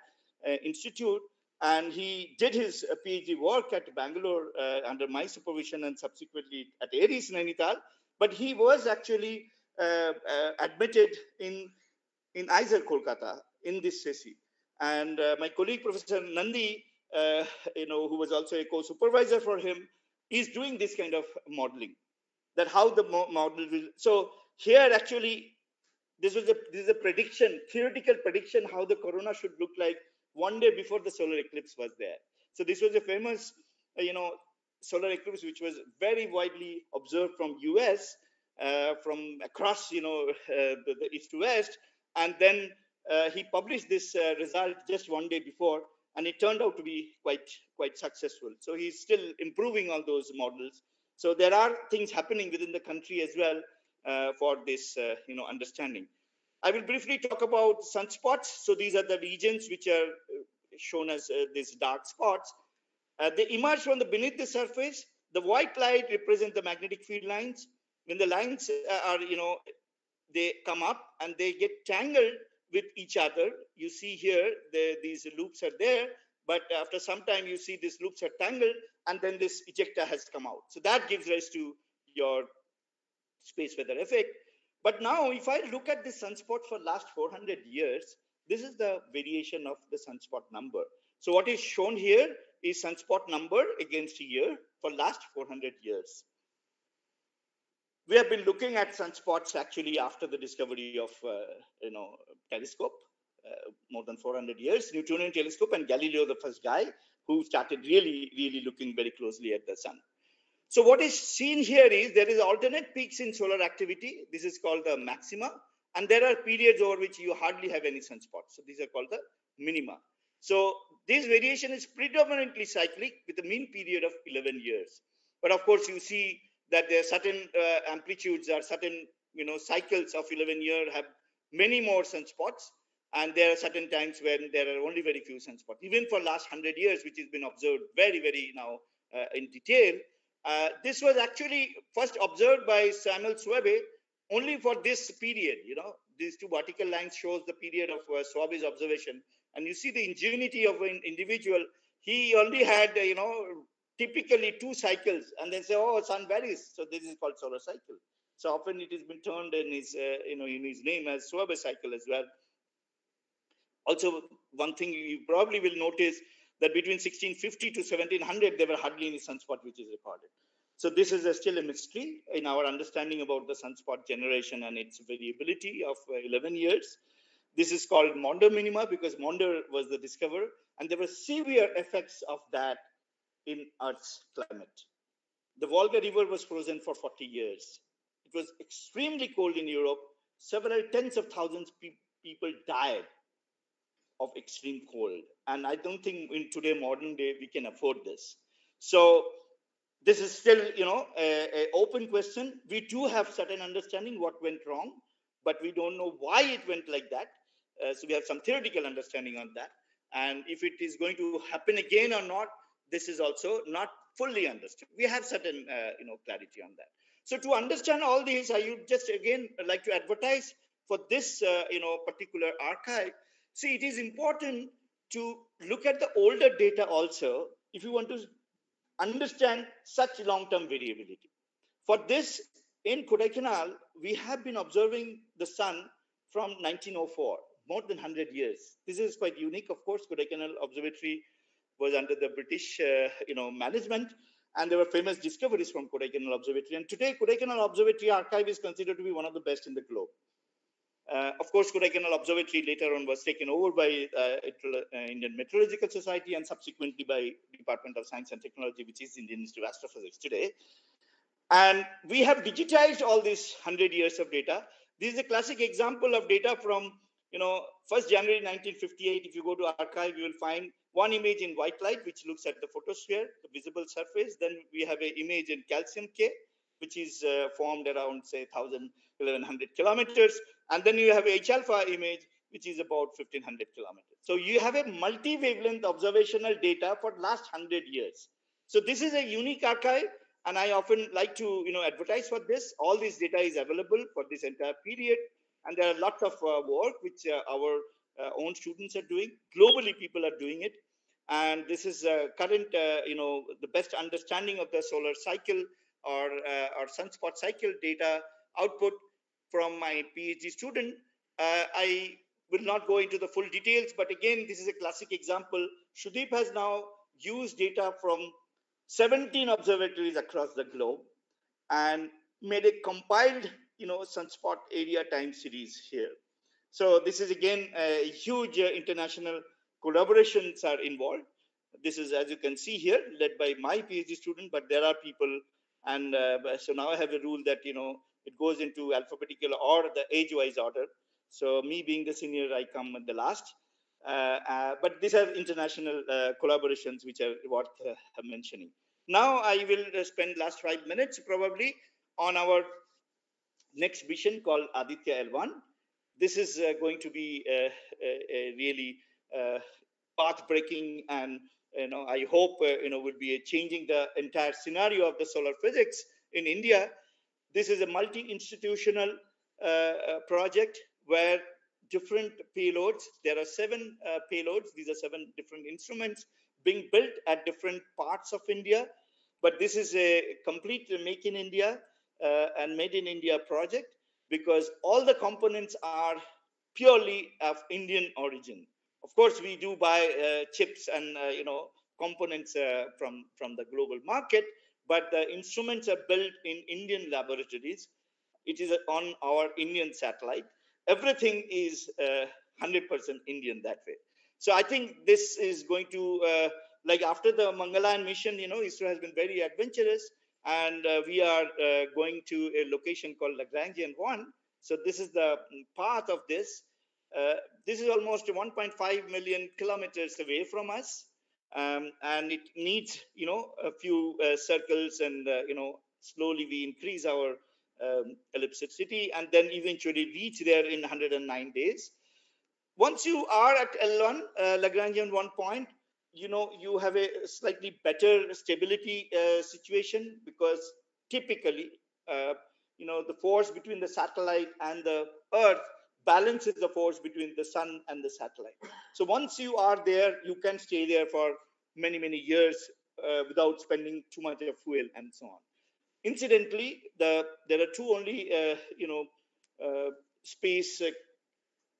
Institute, and he did his PhD work at Bangalore under my supervision and subsequently at ARIES Nainital. But he was actually admitted in ISER Kolkata in this session. And my colleague, Professor Nandi, who was also a co-supervisor for him, is doing this kind of modeling, that how the model will. So here actually, this is a prediction, theoretical prediction, how the corona should look like one day before the solar eclipse was there. So this was a famous, solar eclipse, which was very widely observed from US, from across, the east to west. And then he published this result just one day before, and it turned out to be quite successful. So he's still improving all those models. So there are things happening within the country as well for this, understanding. I will briefly talk about sunspots. So these are the regions which are shown as these dark spots. They emerge from beneath the surface. The white light represents the magnetic field lines. When the lines are, they come up and they get tangled with each other. You see here, these loops are there, but after some time you see these loops are tangled, and then this ejecta has come out. So that gives rise to your space weather effect. But now if I look at the sunspot for last 400 years, this is the variation of the sunspot number. So what is shown here is sunspot number against a year for last 400 years. We have been looking at sunspots actually after the discovery of telescope, more than 400 years, Newtonian telescope, and Galileo, the first guy who started really looking very closely at the sun. So what is seen here is there is alternate peaks in solar activity. This is called the maxima, and there are periods over which you hardly have any sunspots. So these are called the minima. So this variation is predominantly cyclic with a mean period of 11 years. But of course, you see that there are certain amplitudes or certain cycles of 11 years have many more sunspots, and there are certain times when there are only very few sunspots. Even for last 100 years, which has been observed very now in detail. This was actually first observed by Samuel Swabe only for this period. These two vertical lines shows the period of Swabe's observation, and you see the ingenuity of an individual. He only had typically 2 cycles, and then say, oh, sun varies, so this is called solar cycle. So often it has been turned in his in his name as Swabe cycle as well. Also, one thing you probably will notice that between 1650 to 1700 there were hardly any sunspot which is recorded. So this is still a mystery in our understanding about the sunspot generation and its variability of 11 years. This is called Maunder minima because Maunder was the discoverer, and there were severe effects of that in Earth's climate. The Volga River was frozen for 40 years. It was extremely cold in Europe. Several tens of thousands of people died of extreme cold. And I don't think in today, modern day, we can afford this. So this is still, a open question. We do have certain understanding what went wrong, but we don't know why it went like that. So we have some theoretical understanding on that. And if it is going to happen again or not, this is also not fully understood. We have certain, clarity on that. So to understand all these, I would just again like to advertise for this, particular archive. See, it is important to look at the older data also if you want to understand such long-term variability. For this, in Kodaikanal, we have been observing the sun from 1904, more than 100 years. This is quite unique. Of course, Kodaikanal Observatory was under the British, management, and there were famous discoveries from Kodaikanal Observatory. And today, Kodaikanal Observatory archive is considered to be one of the best in the globe. Of course, Kodaikanal Observatory later on was taken over by Indian Meteorological Society and subsequently by Department of Science and Technology, which is Indian Institute of Astrophysics today. And we have digitized all these 100 years of data. This is a classic example of data from 1st January 1958. If you go to archive, you will find one image in white light, which looks at the photosphere, the visible surface. Then we have an image in calcium K, which is formed around, say, 1100 kilometers. And then you have H alpha image, which is about 1500 kilometers. So you have a multi-wavelength observational data for last 100 years. So this is a unique archive, and I often like to advertise for this. All this data is available for this entire period, and there are lots of work which our own students are doing. Globally, people are doing it. And this is current, the best understanding of the solar cycle or sunspot cycle data output from my PhD student. I will not go into the full details, but again, this is a classic example. Sudeep has now used data from 17 observatories across the globe and made a compiled, sunspot area time series here. So this is again a huge international collaborations are involved. This is, as you can see here, led by my PhD student, but there are people, and so now I have a rule that it goes into alphabetical or the age-wise order. So me being the senior, I come at the last. But these are international collaborations which are worth mentioning. Now I will spend last 5 minutes probably on our next mission called Aditya L1. This is going to be a really path-breaking, and I hope will be changing the entire scenario of the solar physics in India. This is a multi-institutional project where different payloads. There are 7 payloads. These are 7 different instruments being built at different parts of India. But this is a complete make in India and made in India project, because all the components are purely of Indian origin. Of course, we do buy chips and components from the global market, but the instruments are built in Indian laboratories. It is on our Indian satellite. Everything is 100% Indian that way. So I think this is going to, like after the Mangalan mission, ISRO has been very adventurous, and we are going to a location called Lagrangian 1. So this is the path of this. This is almost 1.5 million kilometers away from us, and it needs, a few circles, and slowly we increase our ellipticity, and then eventually reach there in 109 days. Once you are at L1, Lagrangian 1 point, you have a slightly better stability situation, because typically, the force between the satellite and the Earth balances the force between the sun and the satellite. So once you are there, you can stay there for many, many years without spending too much of fuel and so on. Incidentally, there are 2 only, space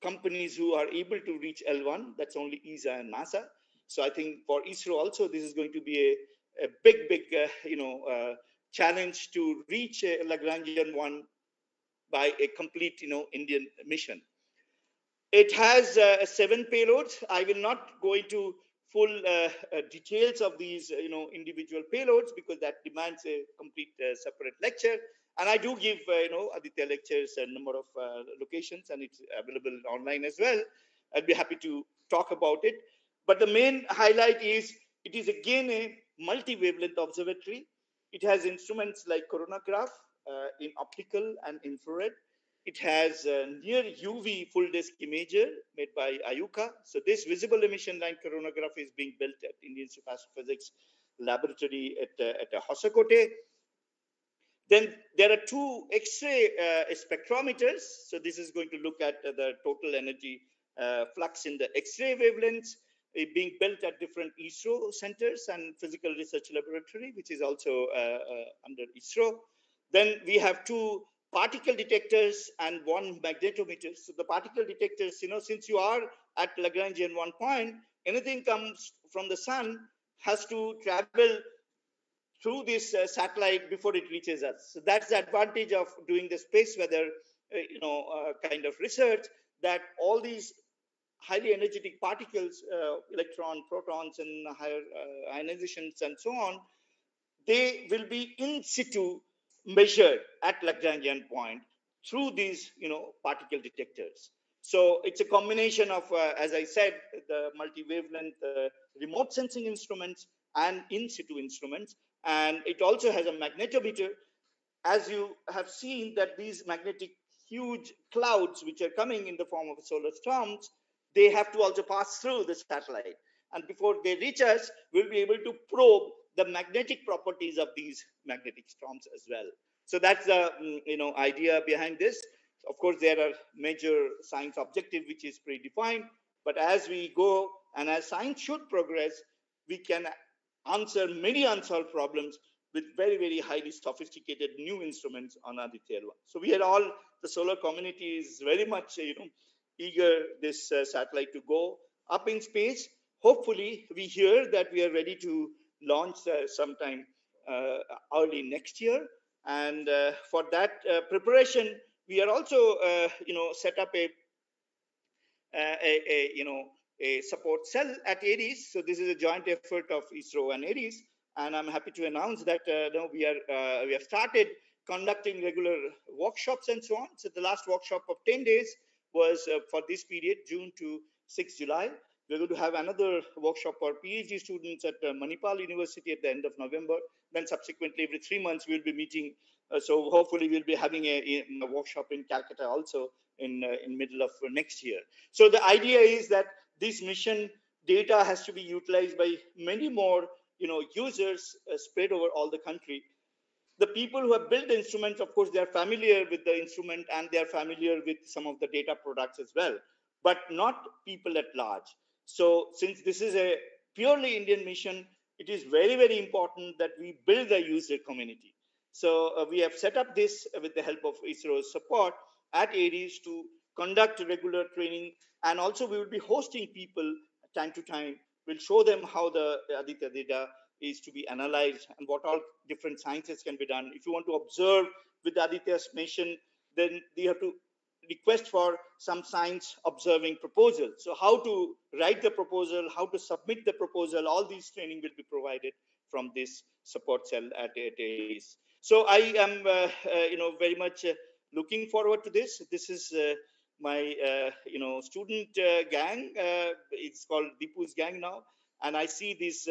companies who are able to reach L1. That's only ESA and NASA. So I think for ISRO also, this is going to be a big, big, challenge to reach Lagrangian 1 by a complete, Indian mission. It has 7 payloads. I will not go into full details of these, individual payloads, because that demands a complete separate lecture. And I do give, Aditya lectures a number of locations, and it's available online as well. I'd be happy to talk about it. But the main highlight is it is again a multi-wavelength observatory. It has instruments like coronagraph in optical and infrared. It has a near UV full disk imager made by Ayuka. So this visible emission line coronagraph is being built at Indian Astrophysics Laboratory at Hosakote. Then there are 2 X-ray spectrometers. So this is going to look at the total energy flux in the X-ray wavelengths being built at different ISRO centers and physical research laboratory, which is also under ISRO. Then we have 2 particle detectors and 1 magnetometer. So the particle detectors, since you are at Lagrangian 1 point, anything comes from the sun has to travel through this satellite before it reaches us. So that's the advantage of doing the space weather, kind of research, that all these highly energetic particles, electron, protons, and higher ionizations, and so on, they will be in situ measured at Lagrangian point through these, particle detectors. So it's a combination of, as I said, the multi-wavelength remote sensing instruments and in situ instruments. And it also has a magnetometer. As you have seen, that these magnetic huge clouds, which are coming in the form of solar storms, they have to also pass through the satellite. And before they reach us, we'll be able to probe the magnetic properties of these magnetic storms as well. So that's the idea behind this. Of course, there are major science objective which is predefined, but as we go and as science should progress, we can answer many unsolved problems with very, very highly sophisticated new instruments on Aditya L1. So we are all, the solar community is very much, eager this satellite to go up in space. Hopefully, we hear that we are ready to launch sometime early next year. And for that preparation, we are also, set up a support cell at ARIES. So this is a joint effort of ISRO and ARIES, and I'm happy to announce that we have started conducting regular workshops and so on. So the last workshop of 10 days was for this period, June to 6 July. We're going to have another workshop for PhD students at Manipal University at the end of November. Then subsequently, every 3 months, we'll be meeting. So hopefully, we'll be having a workshop in Calcutta also in middle of next year. So the idea is that this mission data has to be utilized by many more users spread over all the country. The people who have built the instruments, of course, they are familiar with the instrument and they are familiar with some of the data products as well, but not people at large. So since this is a purely Indian mission, it is very, very important that we build the user community. So we have set up this with the help of ISRO's support at ARIES to conduct regular training, and also we will be hosting people time to time. We'll show them how the Aditya data is to be analyzed and what all different sciences can be done. If you want to observe with Aditya's mission, then you have to request for some science observing proposal. So how to write the proposal, how to submit the proposal, all these training will be provided from this support cell at ARIES. So I am, very much looking forward to this. This is my, student gang. It's called Dipu's gang now, and I see these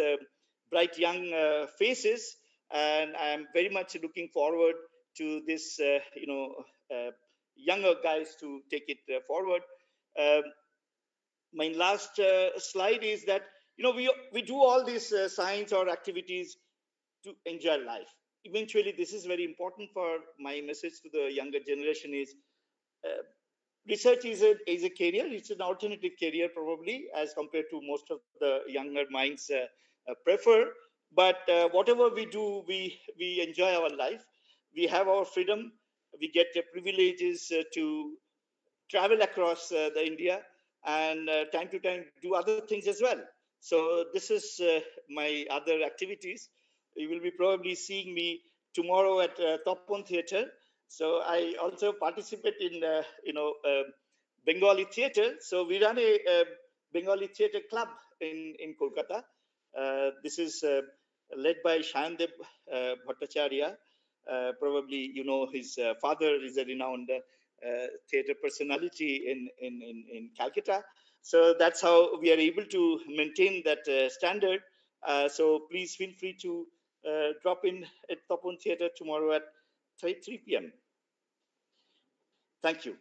bright young faces, and I'm very much looking forward to this, younger guys to take it forward. Um, my last slide is that we do all these science or activities to enjoy life. Eventually, this is very important. For my message to the younger generation is research is a career. It's an alternative career probably as compared to most of the younger minds prefer. But whatever we do, we enjoy our life. We have our freedom. We get the privileges to travel across the India, and time to time do other things as well. So this is my other activities. You will be probably seeing me tomorrow at Topon Theatre. So I also participate in Bengali theatre. So we run a Bengali theatre club in Kolkata. This is led by Shandev Bhattacharya. Probably his father is a renowned theatre personality in Calcutta. So that's how we are able to maintain that standard. So please feel free to drop in at Topon Theatre tomorrow at 3 p.m. Thank you.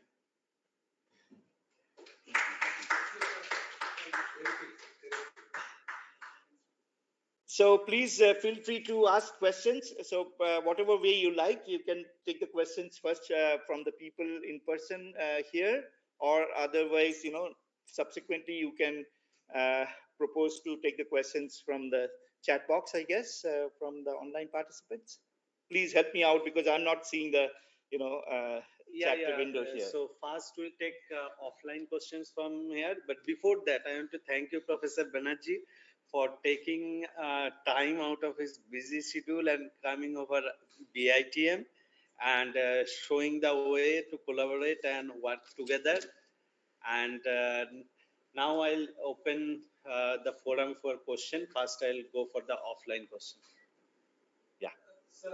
So please feel free to ask questions. So whatever way you like, you can take the questions first from the people in person here, or otherwise, subsequently you can propose to take the questions from the chat box, I guess, from the online participants. Please help me out because I'm not seeing the, chat window here. So first we'll take offline questions from here. But before that, I want to thank you, Professor Banerjee, for taking time out of his busy schedule and coming over BITM and showing the way to collaborate and work together. And now I'll open the forum for question. First, I'll go for the offline question. Yeah. So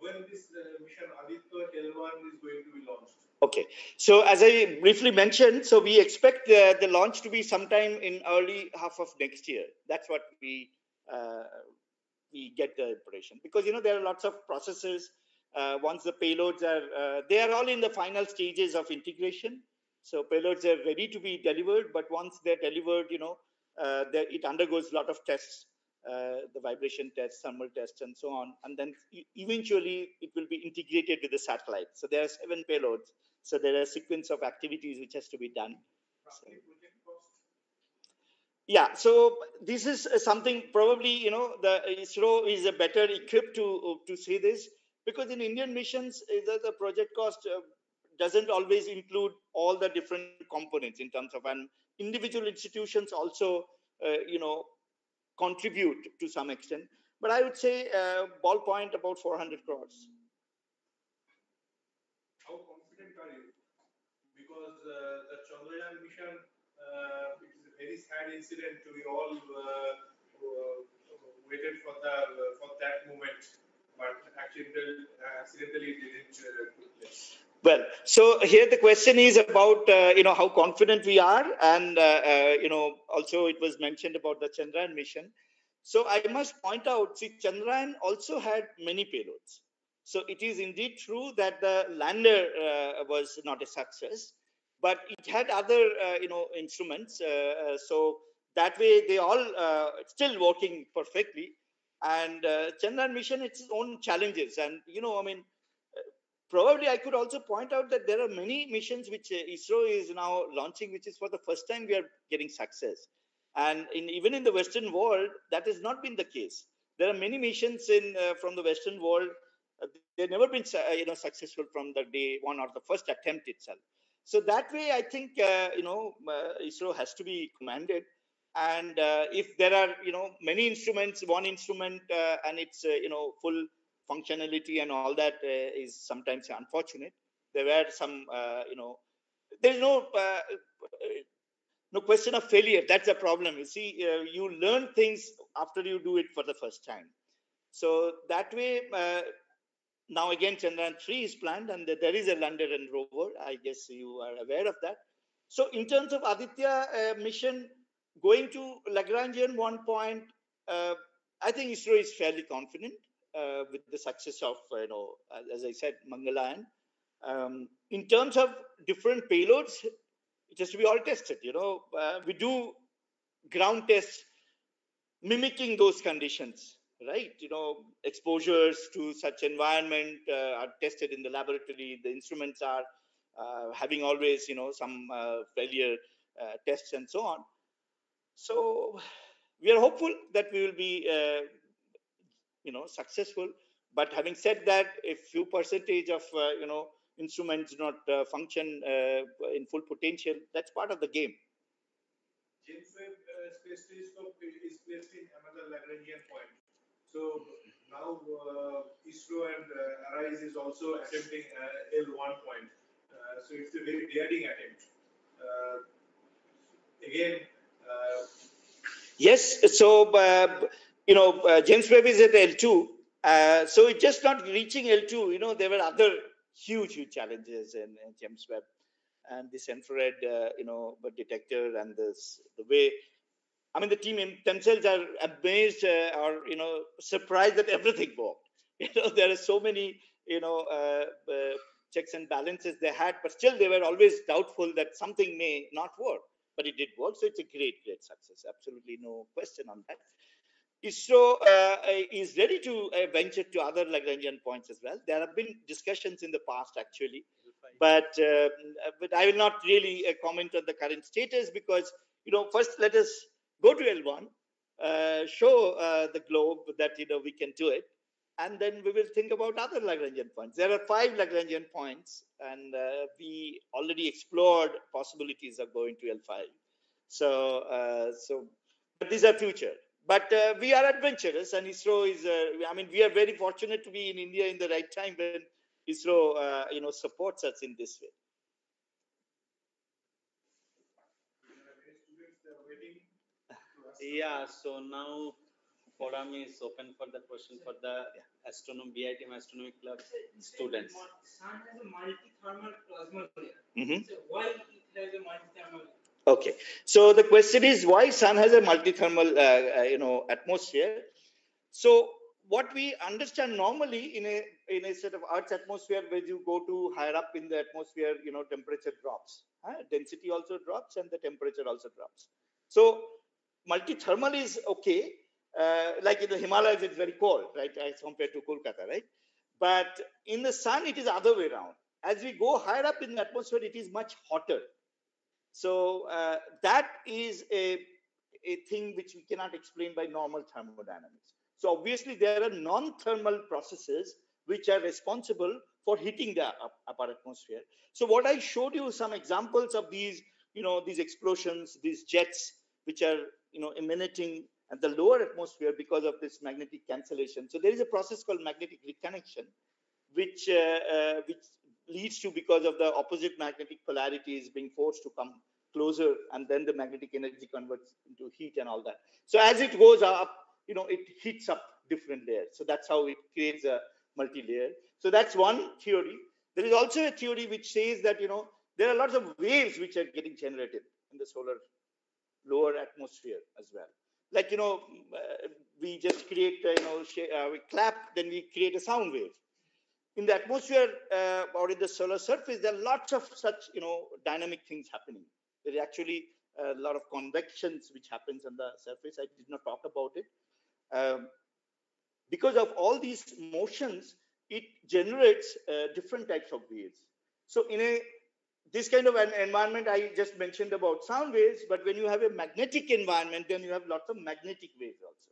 when this mission Aditya L1 is going to be launched? Okay, so as I briefly mentioned, so we expect the launch to be sometime in early half of next year. That's what we get the impression, because there are lots of processes. Once the payloads are, they are all in the final stages of integration. So payloads are ready to be delivered, but once they're delivered, it undergoes a lot of tests, the vibration tests, thermal tests, and so on. And then eventually it will be integrated with the satellite. So there are 7 payloads. So there are a sequence of activities which has to be done. So, yeah, so this is something probably, the ISRO is better equipped to see this, because in Indian missions, the project cost doesn't always include all the different components in terms of, and individual institutions also, contribute to some extent. But I would say ballpoint about 400 crores. How confident are you? Because the Chandrayaan mission, it is a very sad incident. We all waited for that moment, but accidentally it didn't took place. Well, so here the question is about how confident we are, and also it was mentioned about the Chandrayaan mission. So I must point out, see, Chandrayaan also had many payloads. So it is indeed true that the lander was not a success, but it had other instruments. So that way they all still working perfectly. And Chandrayaan mission, its own challenges, and probably I could also point out that there are many missions which ISRO is now launching, which is for the first time we are getting success. And even in the Western world, that has not been the case. There are many missions from the Western world. They've never been successful from the day one or the first attempt itself. So that way, I think ISRO has to be commended. And if there are many instruments, one instrument and its full functionality and all that is sometimes unfortunate. There were some there's no question of failure. That's a problem. You see, you learn things after you do it for the first time. So that way, now again, Chandrayaan 3 is planned, and there is a lander and rover. I guess you are aware of that. So in terms of Aditya mission, going to Lagrangian 1 point, I think ISRO is fairly confident with the success of, as I said, Mangalan. In terms of different payloads, it has to be all tested. We do ground tests mimicking those conditions, right? Exposures to such environment are tested in the laboratory. The instruments are having always, some failure tests and so on. So we are hopeful that we will be, successful. But having said that, if few percentage of, instruments do not function in full potential, that's part of the game. James Webb Space Telescope is placed in another Lagrangian point. So now ISRO and ARIES is also attempting L1 point. So it's a very daring attempt. Again. Yes. So James Webb is at L2. So it's just not reaching L2. There were other huge challenges in James Webb, and this infrared, detector, and the way. I mean, the team themselves are amazed or surprised that everything worked. There are so many checks and balances they had, but still they were always doubtful that something may not work. But it did work, so it's a great success. Absolutely no question on that. ISRO is ready to venture to other Lagrangian points as well. There have been discussions in the past, actually, but I will not really comment on the current status, because first let us go to L1, show the globe that we can do it, and then we will think about other Lagrangian points. There are 5 Lagrangian points, and we already explored possibilities of going to L5. So but these are future. But we are adventurous, and ISRO is. We are very fortunate to be in India in the right time when ISRO, supports us in this way. Yeah. So now forum is open for the question for the BITM Astronomy Club students. Sun has a multi-thermal plasma layer. So why it has a multi-thermal layer? Okay, so the question is why Sun has a multi-thermal, atmosphere. So what we understand normally in a sort of Earth's atmosphere, when you go to higher up in the atmosphere, temperature drops, density also drops, and the temperature also drops. So multi-thermal is okay. Like in the Himalayas, it's very cold, right, as compared to Kolkata, right? But in the Sun, it is other way around. as we go higher up in the atmosphere, it is much hotter. So that is a thing which we cannot explain by normal thermodynamics. So obviously there are non-thermal processes which are responsible for heating the upper atmosphere. So what I showed you some examples of these, these explosions, these jets which are, emanating at the lower atmosphere because of this magnetic cancellation. So there is a process called magnetic reconnection, which leads to, because of the opposite magnetic polarities being forced to come closer, and then the magnetic energy converts into heat and all that. So as it goes up, it heats up different layers. So that's how it creates a multi-layer. So that's one theory. There is also a theory which says that, there are lots of waves which are getting generated in the solar lower atmosphere as well. Like, we just create, we clap, then we create a sound wave. In the atmosphere or in the solar surface, there are lots of such, dynamic things happening. There is actually a lot of convections which happens on the surface. I did not talk about it. Because of all these motions, it generates different types of waves. So in this kind of an environment, I just mentioned about sound waves, but when you have a magnetic environment, then you have lots of magnetic waves also.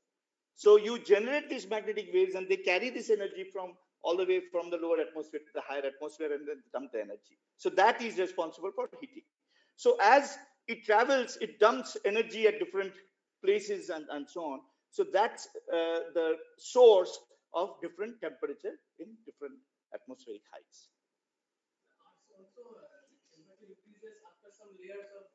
So you generate these magnetic waves, and they carry this energy from all the way from the lower atmosphere to the higher atmosphere, and then dump the energy. So that is responsible for heating. So as it travels, it dumps energy at different places and so on. So that's the source of different temperature in different atmospheric heights. Also, temperature increases after some layers of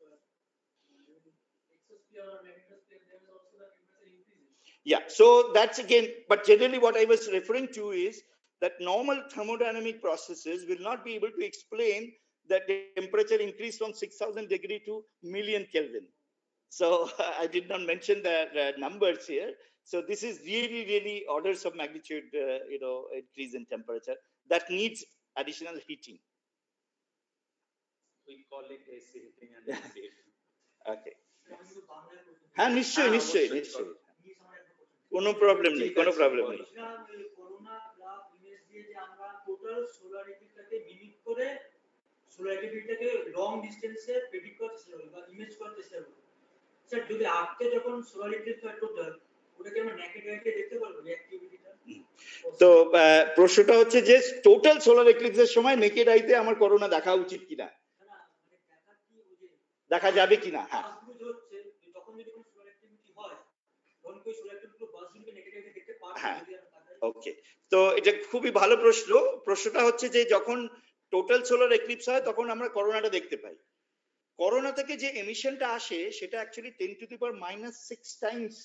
exosphere or magnetosphere. There is also the temperature increases. Yeah, so that's again, but generally what I was referring to is that normal thermodynamic processes will not be able to explain that temperature increase from 6,000 degree to million Kelvin. So I did not mention the numbers here. So this is really, really orders of magnitude, increase in temperature that needs additional heating. We call it AC heating and AC heating. Okay. হ্যাঁ নিশ্চয়ই নিশ্চয়ই নিশ্চয়ই কোনো problem নেই কোনো problem নেই corona graph image দিয়ে যে আমরা টোটাল সোলার এক্লিপসটাকে মিমিক করে সোলার এক্লিপসটাকে লং ডিসটেন্সে প্রেডিক্ট করতে চেষ্টা করি বা ইমেজ করতে চেষ্টা করি স্যার যদি আজকে যখন সোলার এক্লিপসটা টোটাল ওটাকে আমরা নেকেড আইতে দেখতে পারবো অ্যাক্টিভিটিটা তো প্রশ্নটা হচ্ছে যে টোটাল সোলার এক্লিপসের সময় নেকেড আইতে আমার করোনা দেখা উচিত কিনা দেখা যাবে কিনা হ্যাঁ ওকে তো এটা খুবই ভালো প্রশ্ন প্রশ্নটা হচ্ছে যে যখন টোটাল সোলার এক্লিপস হয় তখন আমরা করোনাটা দেখতে পাই করোনা থেকে যে এমিশনটা আসে সেটা actually 10 to the power -6 times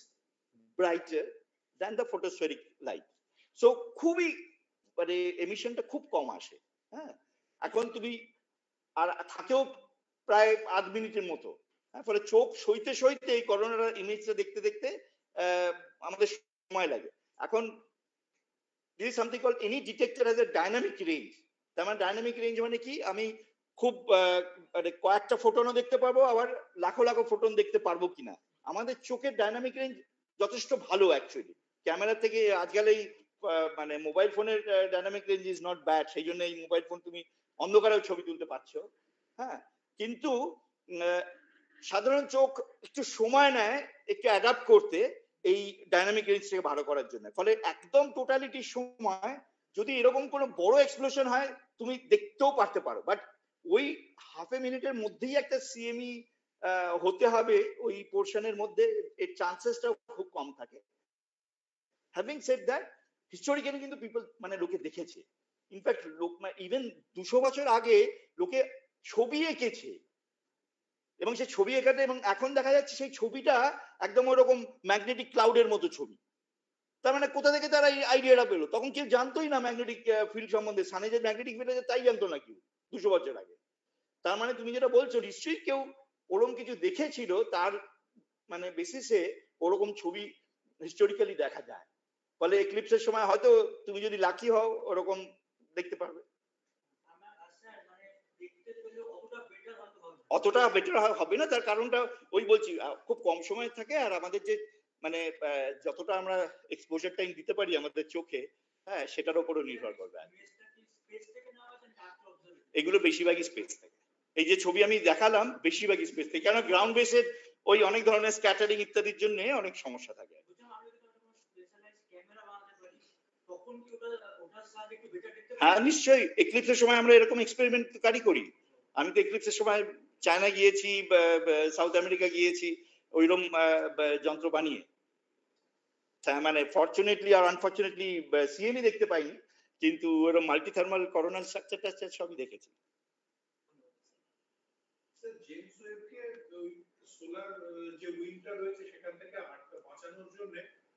brighter than the photospheric light so খুবই মানে এমিশনটা খুব কম আসে হ্যাঁ এখন তুমি আর থাকেও প্রায় 8 মিনিটের মতো ফলে চোখ সইতে সইতে এই করোনার ইমেজটা দেখতে দেখতে আমাদের সময় লাগে এখন this is something called any detector has a dynamic range তার মানে ডাইনামিক রেঞ্জ মানে কি আমি খুব কয়েকটা ফোটনও দেখতে পারবো আবার লাখো লাখো ফোটন দেখতে পারবো কিনা আমাদের চোখের ডাইনামিক রেঞ্জ যথেষ্ট ভালো অ্যাকচুয়ালি ক্যামেরা থেকে আজকাল এই মানে মোবাইল ফোনের dynamic range is not bad সেই জন্য এই মোবাইল ফোন তুমি অন্ধকারেও ছবি তুলতে পারছো হ্যাঁ কিন্তু সাধারণ চোখ একটু সময় নেয় একটু অ্যাডাপ্ট করতে এই ডাইনামিক রেঞ্জটাকে ভালো করার জন্য ফলে একদম টোটালিটির সময় যদি এরকম কোনো বড় এক্সপ্লোশন হয় তুমি দেখতেও পারতে পারো বাট ওই হাফ এ মিনিটের মধ্যেই একটা সিএমই হতে হবে ওই পোর্শনের মধ্যে এর চান্সেসটা খুব কম থাকে হ্যাভিং সেড দ্যাট হিস্টোরিক্যালি কিন্তু পিপল মানে লোকে দেখেছে ইনফ্যাক্ট লোক ইভেন 200 বছর আগে লোকে ছবি এঁকেছে এবং সেই ছবি এঁকাতে এবং এখন দেখা যাচ্ছে সেই ছবিটা একদম ওরকম ম্যাগনেটিক ক্লাউডের মতো ছবি তার মানে কোথা থেকে তারা এই আইডিয়াটা পেলো তখন কেউ জানতোই না ম্যাগনেটিক ফিল্ড সম্বন্ধে সানে যে ম্যাগনেটিক ফিল্ড আছে তাই জানতো না কেউ 200 বছর আগে তার মানে তুমি যেটা বলছো নিশ্চয়ই কেউ ওরকম কিছু দেখেছিল তার মানে বেসিসে ওরকম ছবি হিস্টোরিক্যালি দেখা যায় ফলে এক্লিপসের সময় হয়তো তুমি যদি লাকি হও ওরকম দেখতে পারবে অতটা বেটার হবে না তার কারণটা ওই বলছি খুব কম সময় থাকে আর আমাদের যে মানে যতটা আমরা এক্সপোজার টাইম দিতে পারি আমাদের চোখে হ্যাঁ সেটার উপরও নির্ভর করবে এগুলো বেশিরভাগই স্পেস থেকে। এই যে ছবি আমি দেখালাম বেশিরভাগই স্পেস থেকে, কারণ গ্রাউন্ড বেসের ওই অনেক ধরনের স্ক্যাটারিং ইত্যাদির জন্য অনেক সমস্যা থাকে। হ্যাঁ নিশ্চয়ই, এক্লিপসের সময় আমরা এরকম এক্সপেরিমেন্টকারী করি। আমি তো এক্লিপসের সময় চায়না গিয়েছি, সাউথ আমেরিকা গিয়েছি, ওইরকম যন্ত্র বানিয়ে। মানে ফরচুনেটলি আর আনফরচুনেটলি সিএমই দেখতে পাইনি, কিন্তু ওরকম মাল্টি থার্মাল করোনাল স্ট্রাকচার সবই দেখেছি। সোলার যে উইন্ডটা রয়েছে সেখান থেকে বাঁচানোর জন্য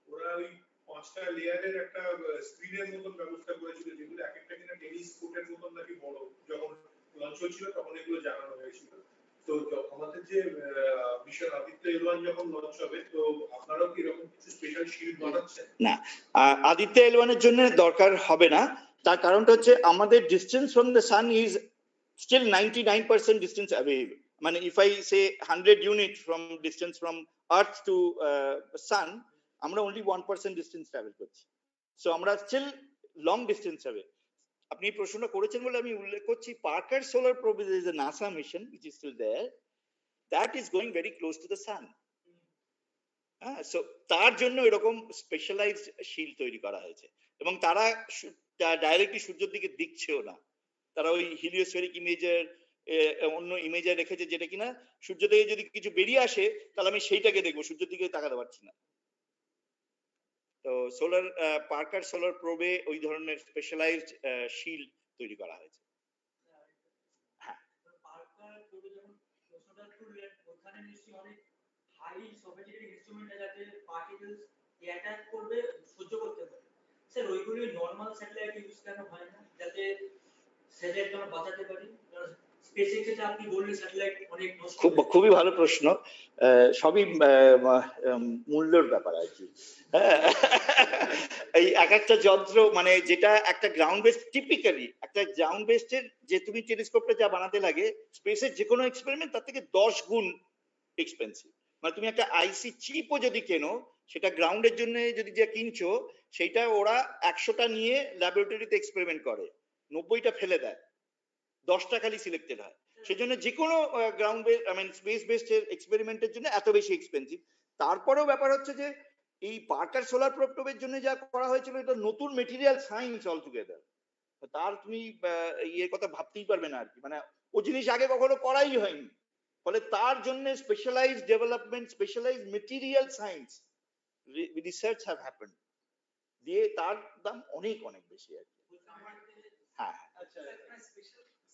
ওরা ওই 5টা লেয়ারের একটা স্ক্রিনের মতন ব্যবস্থা করেছিল, যেগুলো এক একটা কিনা টেনিস কোর্টের মতন নাকি বড়। যখন লঞ্চ হচ্ছিল তখন এগুলো জানানো হয়েছিল। তো আমাদের যে মিশন আদিত্য এল1 যখন লঞ্চ হবে, তো আপনারাও কি এরকম কিছু স্পেশাল শিল্ড বানাচ্ছেন? না, আদিত্য এল1 এর জন্য দরকার হবে না। তার কারণটা হচ্ছে আমাদের distance from the sun is still 99% distance away. মানে if I say 100 unit from distance from earth to sun, আমরা অনলি 1% ডিস্টেন্স ট্রাভেল করছি। সো আমরা স্টিল লং ডিস্টেন্স অ্যাওয়ে। আপনি প্রশ্নটা করেছেন বলে আমি উল্লেখ করছি, Parker solar probe is a NASA mission which is still there, that is going very close to the sun. So তার জন্য এরকম স্পেশালাইজড শিল্ড তৈরি করা হয়েছে, এবং তারা ডাইরেক্টলি সূর্যের দিকে দিচ্ছেও না। তারা ওই হিলিওস্ফেরিক ইমেজের অন্য ইমেজার রেখেছে, যেটা কিনা সূর্য থেকে যদি কিছু বেরিয়ে আসে তাহলে আমি সেইটাকে দেখবো, সূর্যের দিকে তাকাতে পারছি না। তো সোলার পার্কার সোলার প্রোবে ওই ধরনের স্পেশালাইজড শিল্ড তৈরি করা হয়েছে। হ্যাঁ, পার্কার প্রোবে যখন প্রশ্নটা করলেন, ওখানে নিশ্চয়ই অনেক হাই সফিস্টিকেটেড ইনস্ট্রুমেন্ট আছে, পার্টিকেলস অ্যাটাক করবে, সহ্য করতে পারে। স্যার ওইগুলো নরমাল স্যাটেলাইট ইউজ কেন হয় না, যাতে স্যাটেলাইট আমরা বাঁচাতে পারি? স্পেসএক্স এ আপনি বললেন স্যাটেলাইট অনেক নষ্ট। খুবই ভালো প্রশ্ন। সবই মূল্যের ব্যাপার আর কি। এই এক একটা যন্ত্র, মানে যেটা একটা গ্রাউন্ড বেস, টিপিক্যালি একটা গ্রাউন্ড বেসড যে তুমি টেলিস্কোপটা যা বানাতে লাগে, স্পেসের যে কোনো এক্সপেরিমেন্ট তার থেকে 10 গুণ এক্সপেন্সিভ। মানে তুমি একটা আইসি চিপও যদি কেনো, সেটা গ্রাউন্ডের জন্য যদি যা কিনছো, সেটা ওরা 100টা নিয়ে ল্যাবরেটরিতে এক্সপেরিমেন্ট করে, 90টা ফেলে দেয়, 10টা খালি সিলেক্টেড হয়। সেজন্য যে কোনো গ্রাউন্ড বেস স্পেস বেসড এক্সপেরিমেন্টের জন্য এত বেশি এক্সপেন্সিভ। তারপরেও ব্যাপার হচ্ছে যে এই পার্কার সোলার প্রোবের জন্য যা করা হয়েছিল, এটা নতুন মেটেরিয়াল সায়েন্স অল টুগেদার। তার তুমি ইয়ের কথা ভাবতেই পারবে না আর কি, মানে ও জিনিস আগে কখনো করাই হয়নি। ফলে তার জন্য specialise development, specialise material science research have happened, দিয়ে তার দাম অনেক অনেক বেশি আর কি। হ্যাঁ, আচ্ছা,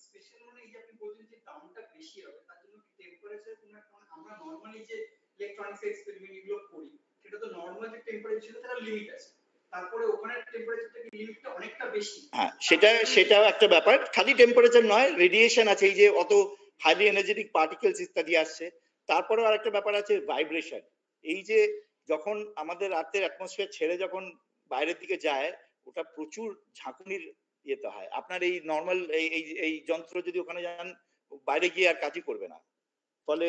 স্পেশাল মানে এই যে আপনি বলছেন যে দামটা বেশি হবে, তার জন্য কি টেম্পারেচার কোনো একটা, আমরা নরমালি যে ইলেকট্রনিক্স এক্সপেরিমেন্ট এগুলো করি, সেটা তো নরমাল যে টেম্পারেচার ছিল তার লিমিট আছে, তারপরে ওখানে টেম্পারেচারটা কি লিমিটটা অনেকটা বেশি? হ্যাঁ, সেটাও একটা ব্যাপার। খালি টেম্পারেচার নয়, রেডিয়েশন আছে, এই যে অত হাইলি এনার্জেটিক পার্টিকেলস ইত্যাদি আসছে। তারপরেও আরেকটা ব্যাপার আছে, ভাইব্রেশন। এই যে যখন আমাদের আর্থের অ্যাটমসফিয়ার ছেড়ে যখন বাইরের দিকে যায়, ওটা প্রচুর ঝাঁকুনির ইয়েতে হয়। আপনার এই নর্মাল এই যন্ত্র যদি ওখানে যান, বাইরে গিয়ে আর কাজই করবে না। ফলে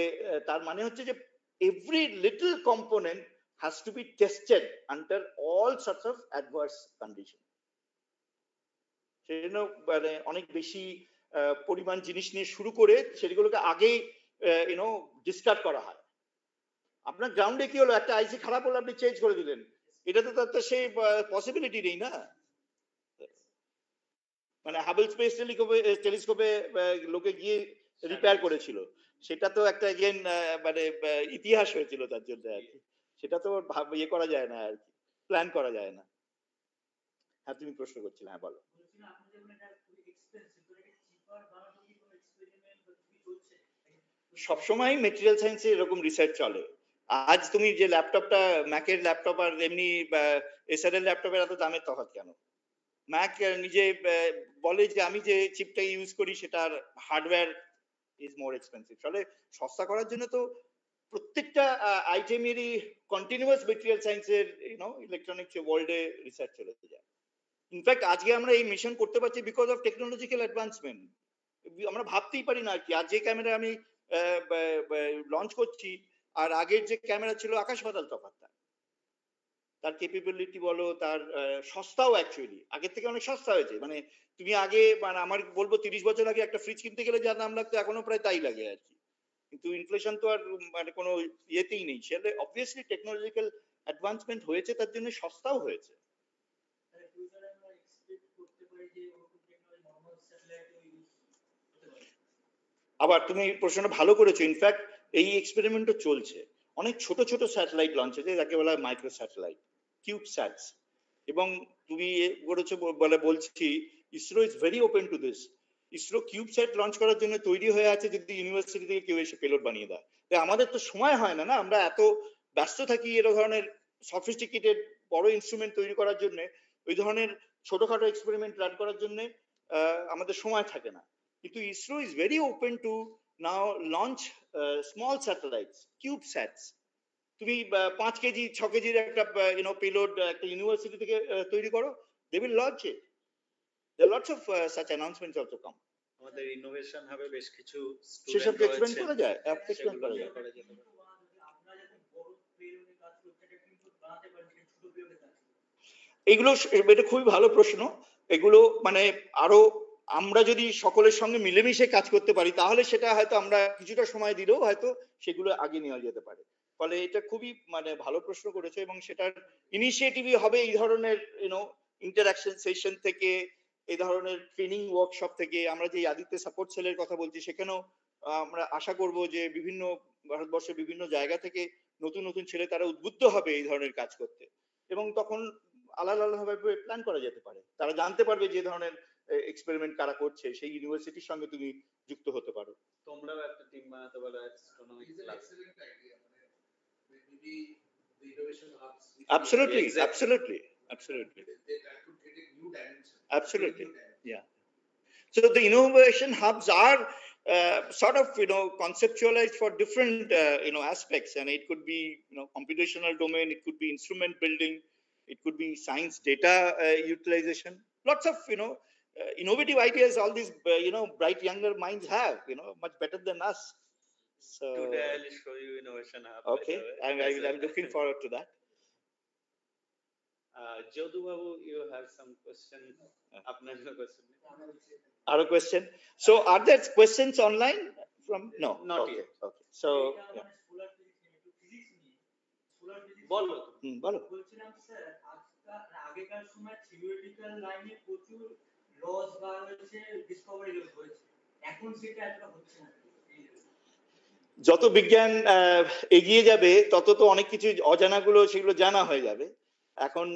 তার মানে হচ্ছে যে every little component has to be tested under all sorts of adverse condition. সেজন্য মানে অনেক বেশি পরিমাণ জিনিস নিয়ে শুরু করে সেগুলোকে আগেই ডিসকার্ড করা হয়। আপনার গ্রাউন্ডে কি হলো, একটা আইসি খারাপ হলো, আপনি চেঞ্জ করে দিলেন, এটা তো তার সেই পসিবিলিটি নেই না। মানে হাবল স্পেস টেলিস্কোপে লোকে গিয়ে রিপেয়ার করেছিল, সেটা তো একটা এগেন মানে ইতিহাস হয়েছিল তার জন্য আর কি। সেটা তো ইয়ে করা যায় না আর কি, প্ল্যান করা যায় না। হ্যাঁ, তুমি প্রশ্ন করছিলে। হ্যাঁ বলো। সবসময় মেটেরিয়াল সায়েন্সে এরকম রিসার্চ চলে। আজ তুমি যে ল্যাপটপটা, ম্যাকের ল্যাপটপ আর এমনি এসআর এর ল্যাপটপের এত দামের তফাৎ কেন? ম্যাক নিজে বলে যে আমি যে চিপটা ইউজ করি সেটার হার্ডওয়্যার ইজ মোর এক্সপেন্সিভ। ফলে সস্তা করার জন্য তো প্রত্যেকটা আইটেমেরই কন্টিনিউয়াস মেটেরিয়াল সায়েন্সের ইলেকট্রনিক্স ওয়ার্ল্ডে রিসার্চ চলে যায়। ইনফ্যাক্ট আজকে আমরা এই মিশন করতে পারছি বিকজ অফ টেকনোলজিক্যাল অ্যাডভান্সমেন্ট। আমরা ভাবতেই পারি না আর কি। আর যে ক্যামেরা আমি লঞ্চ করছি আর আগের যে ক্যামেরা ছিল, আকাশ পাতাল তফাৎ। তার কেপেবিলিটি বলো, তার সস্তাও অ্যাকচুয়ালি আগের থেকে অনেক সস্তা হয়েছে। মানে তুমি আগে, মানে আমার বলবো 30 বছর আগে একটা ফ্রিজ কিনতে গেলে যা দাম লাগতো এখনো প্রায় তাই লাগে আর কি। কিন্তু ইনফ্লেশন তো আর মানে কোনো ইয়েতেই নেই, সেটা অবভিয়াসলি টেকনোলজিক্যাল অ্যাডভান্সমেন্ট হয়েছে, তার জন্য সস্তাও হয়েছে। আবার তুমি প্রশ্নটা ভালো করেছো, ইনফ্যাক্ট এই এক্সপেরিমেন্টও চলছে। অনেক ছোট ছোট স্যাটেলাইট লঞ্চ হয়েছে, যাকে বলা হয় মাইক্রো স্যাটেলাইট, কিউব স্যাটস। এবং তুমি বলেছো বলে বলছি, ISRO is very open to this. ISRO cubesat launch করার জন্য তৈরি হয়ে আছে, যদি ইউনিভার্সিটি থেকে কেউ এসে পেলোড বানিয়ে দেয়। তাই আমাদের তো সময় হয় না, না আমরা এত ব্যস্ত থাকি এর ধরনের সফিস্টিকেটেড বড় ইনস্ট্রুমেন্ট তৈরি করার জন্য, ওই ধরনের ছোটখাটো এক্সপেরিমেন্ট রান করার জন্য আমাদের সময় থাকে না। কিন্তু ISRO is very open to now launch small satellites, cube sats. তুমি 5 কেজি 6 কেজির একটা পেলোড একটা ইউনিভার্সিটি থেকে তৈরি করো, they will launch it. There are lots of such announcements also come. আমাদের ইনোভেশন হবে বেশ কিছু সেসব স্টুডেন্ট এক্সপেরিমেন্ট রয়েছে, করা যায়, এক্সপেরিমেন্ট করা যায়। এগুলো এটা খুবই ভালো প্রশ্ন। এগুলো মানে আরো আমরা যদি সকলের সঙ্গে মিলেমিশে কাজ করতে পারি, তাহলে সেটা হয়তো আমরা কিছুটা সময় দিলেও হয়তো সেগুলো আগে নেওয়া যেতে পারে। ফলে এটা খুবই মানে ভালো প্রশ্ন করেছে, এবং সেটার ইনিশিয়েটিভই হবে এই ধরনের ইন্টারাকশন সেশন থেকে, এই ধরনের ট্রেনিং ওয়ার্কশপ থেকে। আমরা যে আদিত্য সাপোর্ট সেলের কথা বলছি, সেখানেও আমরা আশা করব যে বিভিন্ন ভারতবর্ষের বিভিন্ন জায়গা থেকে নতুন নতুন ছেলে তারা উদ্বুদ্ধ হবে এই ধরনের কাজ করতে, এবং তখন আলাদা আলাদাভাবে প্ল্যান করা যেতে পারে। তারা জানতে পারবে যে ধরনের এক্সপেরিমেন্ট কারা করছে, সেই ইউনিভার্সিটির সঙ্গে তুমি যুক্ত হতে পারো। তোমরাও একটা টিম বানাতে পারো অ্যাস্ট্রোনমিক club. Maybe the innovation hubs. Absolutely, Exactly. absolutely, absolutely, That could get a new dimension. absolutely, yeah. So the innovation hubs are sort of conceptualized for different aspects, and it could be computational domain, it could be instrument building, it could be science data utilization. Lots of innovative ideas all these bright younger minds have, much better than us. So Today I'll show you innovation hub. okay, I'm looking forward to that. Jodu Babu, you have some question. Apnar question. Other question. So are there questions online from? No, Not okay, yet. okay. So yeah. বলো। বলো। বলছিলাম sir, আগেকার সময় theoretical লাইনে প্রচুর loss বা হচ্ছে Discovery হয়েছে, এখন সেটা এতটা হচ্ছে না। যত বিজ্ঞান এগিয়ে যাবে, তত তো অনেক কিছু অজানাগুলো সেগুলো জানা হয়ে যাবে। এখন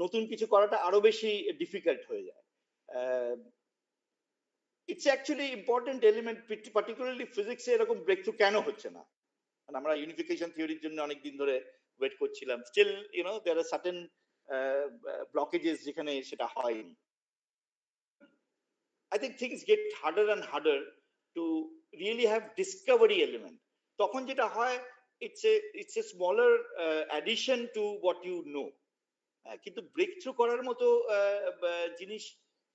নতুন কিছু করাটা আরো বেশি ডিফিকাল্ট হয়ে যায়। It's actually important element, particularly ফিজিক্সে এরকম ব্রেকথ্রু কেন হচ্ছে না? আমরা ইউনিফিকেশন থিওরির জন্য অনেকদিন ধরে ওয়েট করছিলাম। Still there are certain blockages যেখানে সেটা হয়নি। I think things get harder and harder to really have discovery element. তখন যেটা হয়, it's a smaller addition to what you know. কিন্তু ব্রেক থ্রু করার মতো জিনিস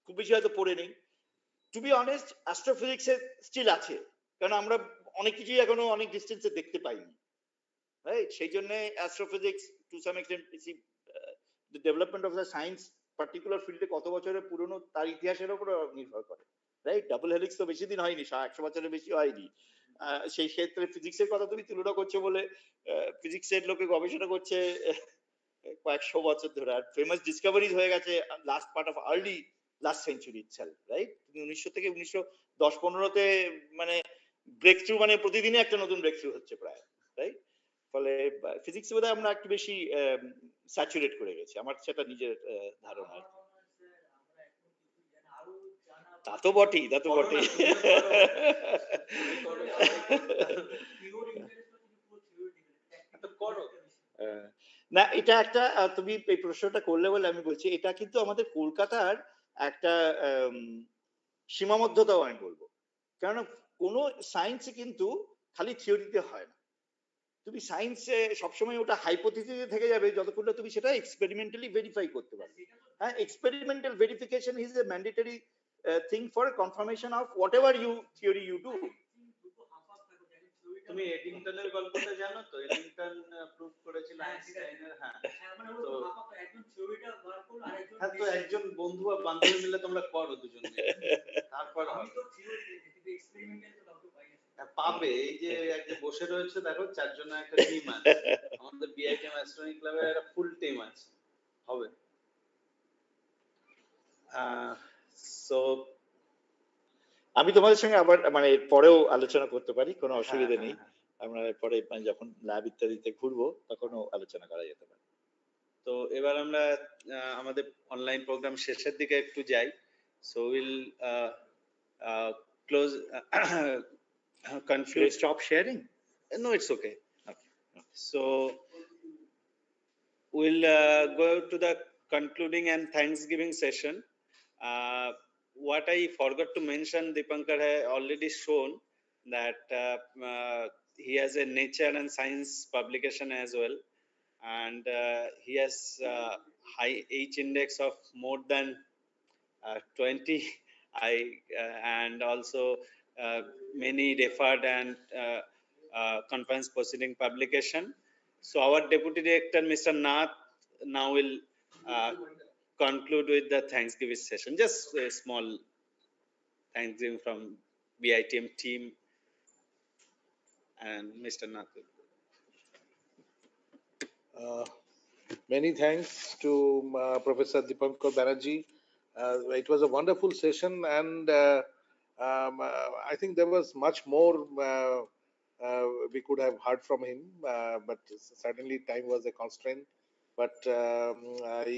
খুব বেশি হয়তো পড়ে নেই। টু বি অনেস্ট, অ্যাস্ট্রোফিজিক্সে স্টিল আছে, কারণ আমরা অনেক কিছুই এখনো অনেক ডিস্টেন্সে দেখতে পাইনি, রাইট? সেই জন্য astrophysics to some extent, the development of the science particular ফিল্ডে কত বছরের পুরনো তার ইতিহাসের উপর নির্ভর করে, রাইট? ডাবল হেলিক্স তো বেশি দিন হয়নি, 100 বছরের বেশি হয়নি। সেই ক্ষেত্রে ফিজিক্সের কথা তুমি তুলনা করছো বলে, ফিজিক্সের লোকে গবেষণা করছে কয়েকশো বছর ধরে, আর ফেমাস ডিসকভারিজ হয়ে গেছে last part of early last century itself, right? 1900 থেকে 1910-15-তে মানে ব্রেক থ্রু মানে প্রতিদিনই একটা নতুন ব্রেক থ্রু হচ্ছে প্রায়, রাইট? ফলে ফিজিক্স বোধহয় আমরা একটু বেশি স্যাচুরেট করে গেছি, আমার সেটা নিজের ধারণা। তা তো বটেই, তা তো বটেই। না, এটা একটা, তুমি এই প্রশ্নটা করলে বলে আমি বলছি, এটা কিন্তু আমাদের কলকাতার একটা সীমাবদ্ধতাও আমি বলবো। কারণ কোনো সায়েন্সে কিন্তু খালি থিওরিতে হয় না। তুমি সায়েন্সে সবসময় ওটা হাইপোথিসিসে থেকে যাবে যতক্ষণ না তুমি সেটা এক্সপেরিমেন্টালি ভেরিফাই করতে পারবে। হ্যাঁ, experimental verification is a mandatory thing for confirmation of whatever you theory you do. তুমি এডিংটনের গল্পটা জানো তো? এডিংটন প্রুফ করেছিল আইনস্টাইনের। হ্যাঁ, মানে তো একজন থিওরিটা বার করলো আর একজন হ্যাঁ, তো একজন বন্ধু বা বান্ধবী মিলে তোমরা করো দুজন মিলে, তারপর আমি তো থিওরি কিন্তু এক্সপেরিমেন্টাল তো কাউকে পাই না। পাবে। এই যে একজন বসে রয়েছে দেখো, চারজনের একটা টিম আছে আমাদের বিআইটিএম অ্যাস্ট্রোনমি ক্লাবের, একটা ফুল টিম আছে, হবে। সো আমি তোমাদের সঙ্গে আবার মানে পরেও আলোচনা করতে পারি, কোনো হ্যাঁ, অসুবিধা নেই। হ্যাঁ। আমরা পরে মানে যখন ল্যাব ইত্যাদিতে ঘুরবো তখনও আলোচনা করা যেতে পারে। তো এবার আমরা আমাদের অনলাইন প্রোগ্রাম শেষের দিকে একটু যাই। So will close conclude. Stop sharing? No, it's okay. Okay. So we'll go to the concluding and Thanksgiving session. What I forgot to mention, Dipankar has already shown that he has a nature and science publication as well, and he has high H index of more than 20. And also many referred and conference proceeding publication. So our Deputy Director, Mr. Nath, now will conclude with the Thanksgiving session. Just a small Thanksgiving from BITM team, and Mr. Nath. Many thanks to Professor Dipankar Banarjee. It was a wonderful session, and I think there was much more we could have heard from him, but certainly time was a constraint. But I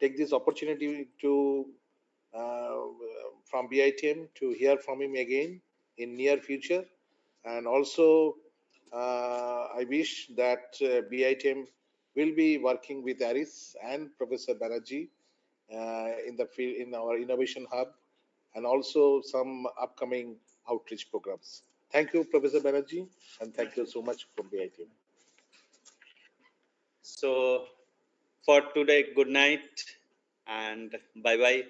take this opportunity to from BITM to hear from him again in near future, and also I wish that BITM will be working with ARIES and Professor Banarjee in the field, in our innovation hub, and also some upcoming outreach programs. Thank you, Professor Banarjee, and thank you so much from BITM. So for today, good night and bye bye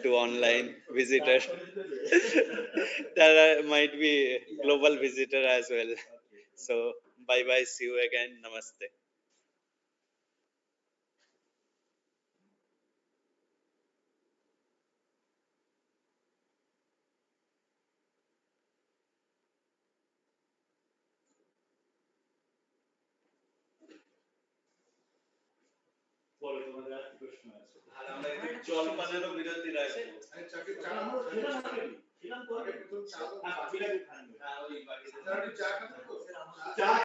to online visitors. There might be global visitor as well. So bye bye, see you again, namaste. বলো, তোমাদের আর কি প্রশ্ন আছে? আর আমরা একটু জলপানেরও বিরতি রাখবো।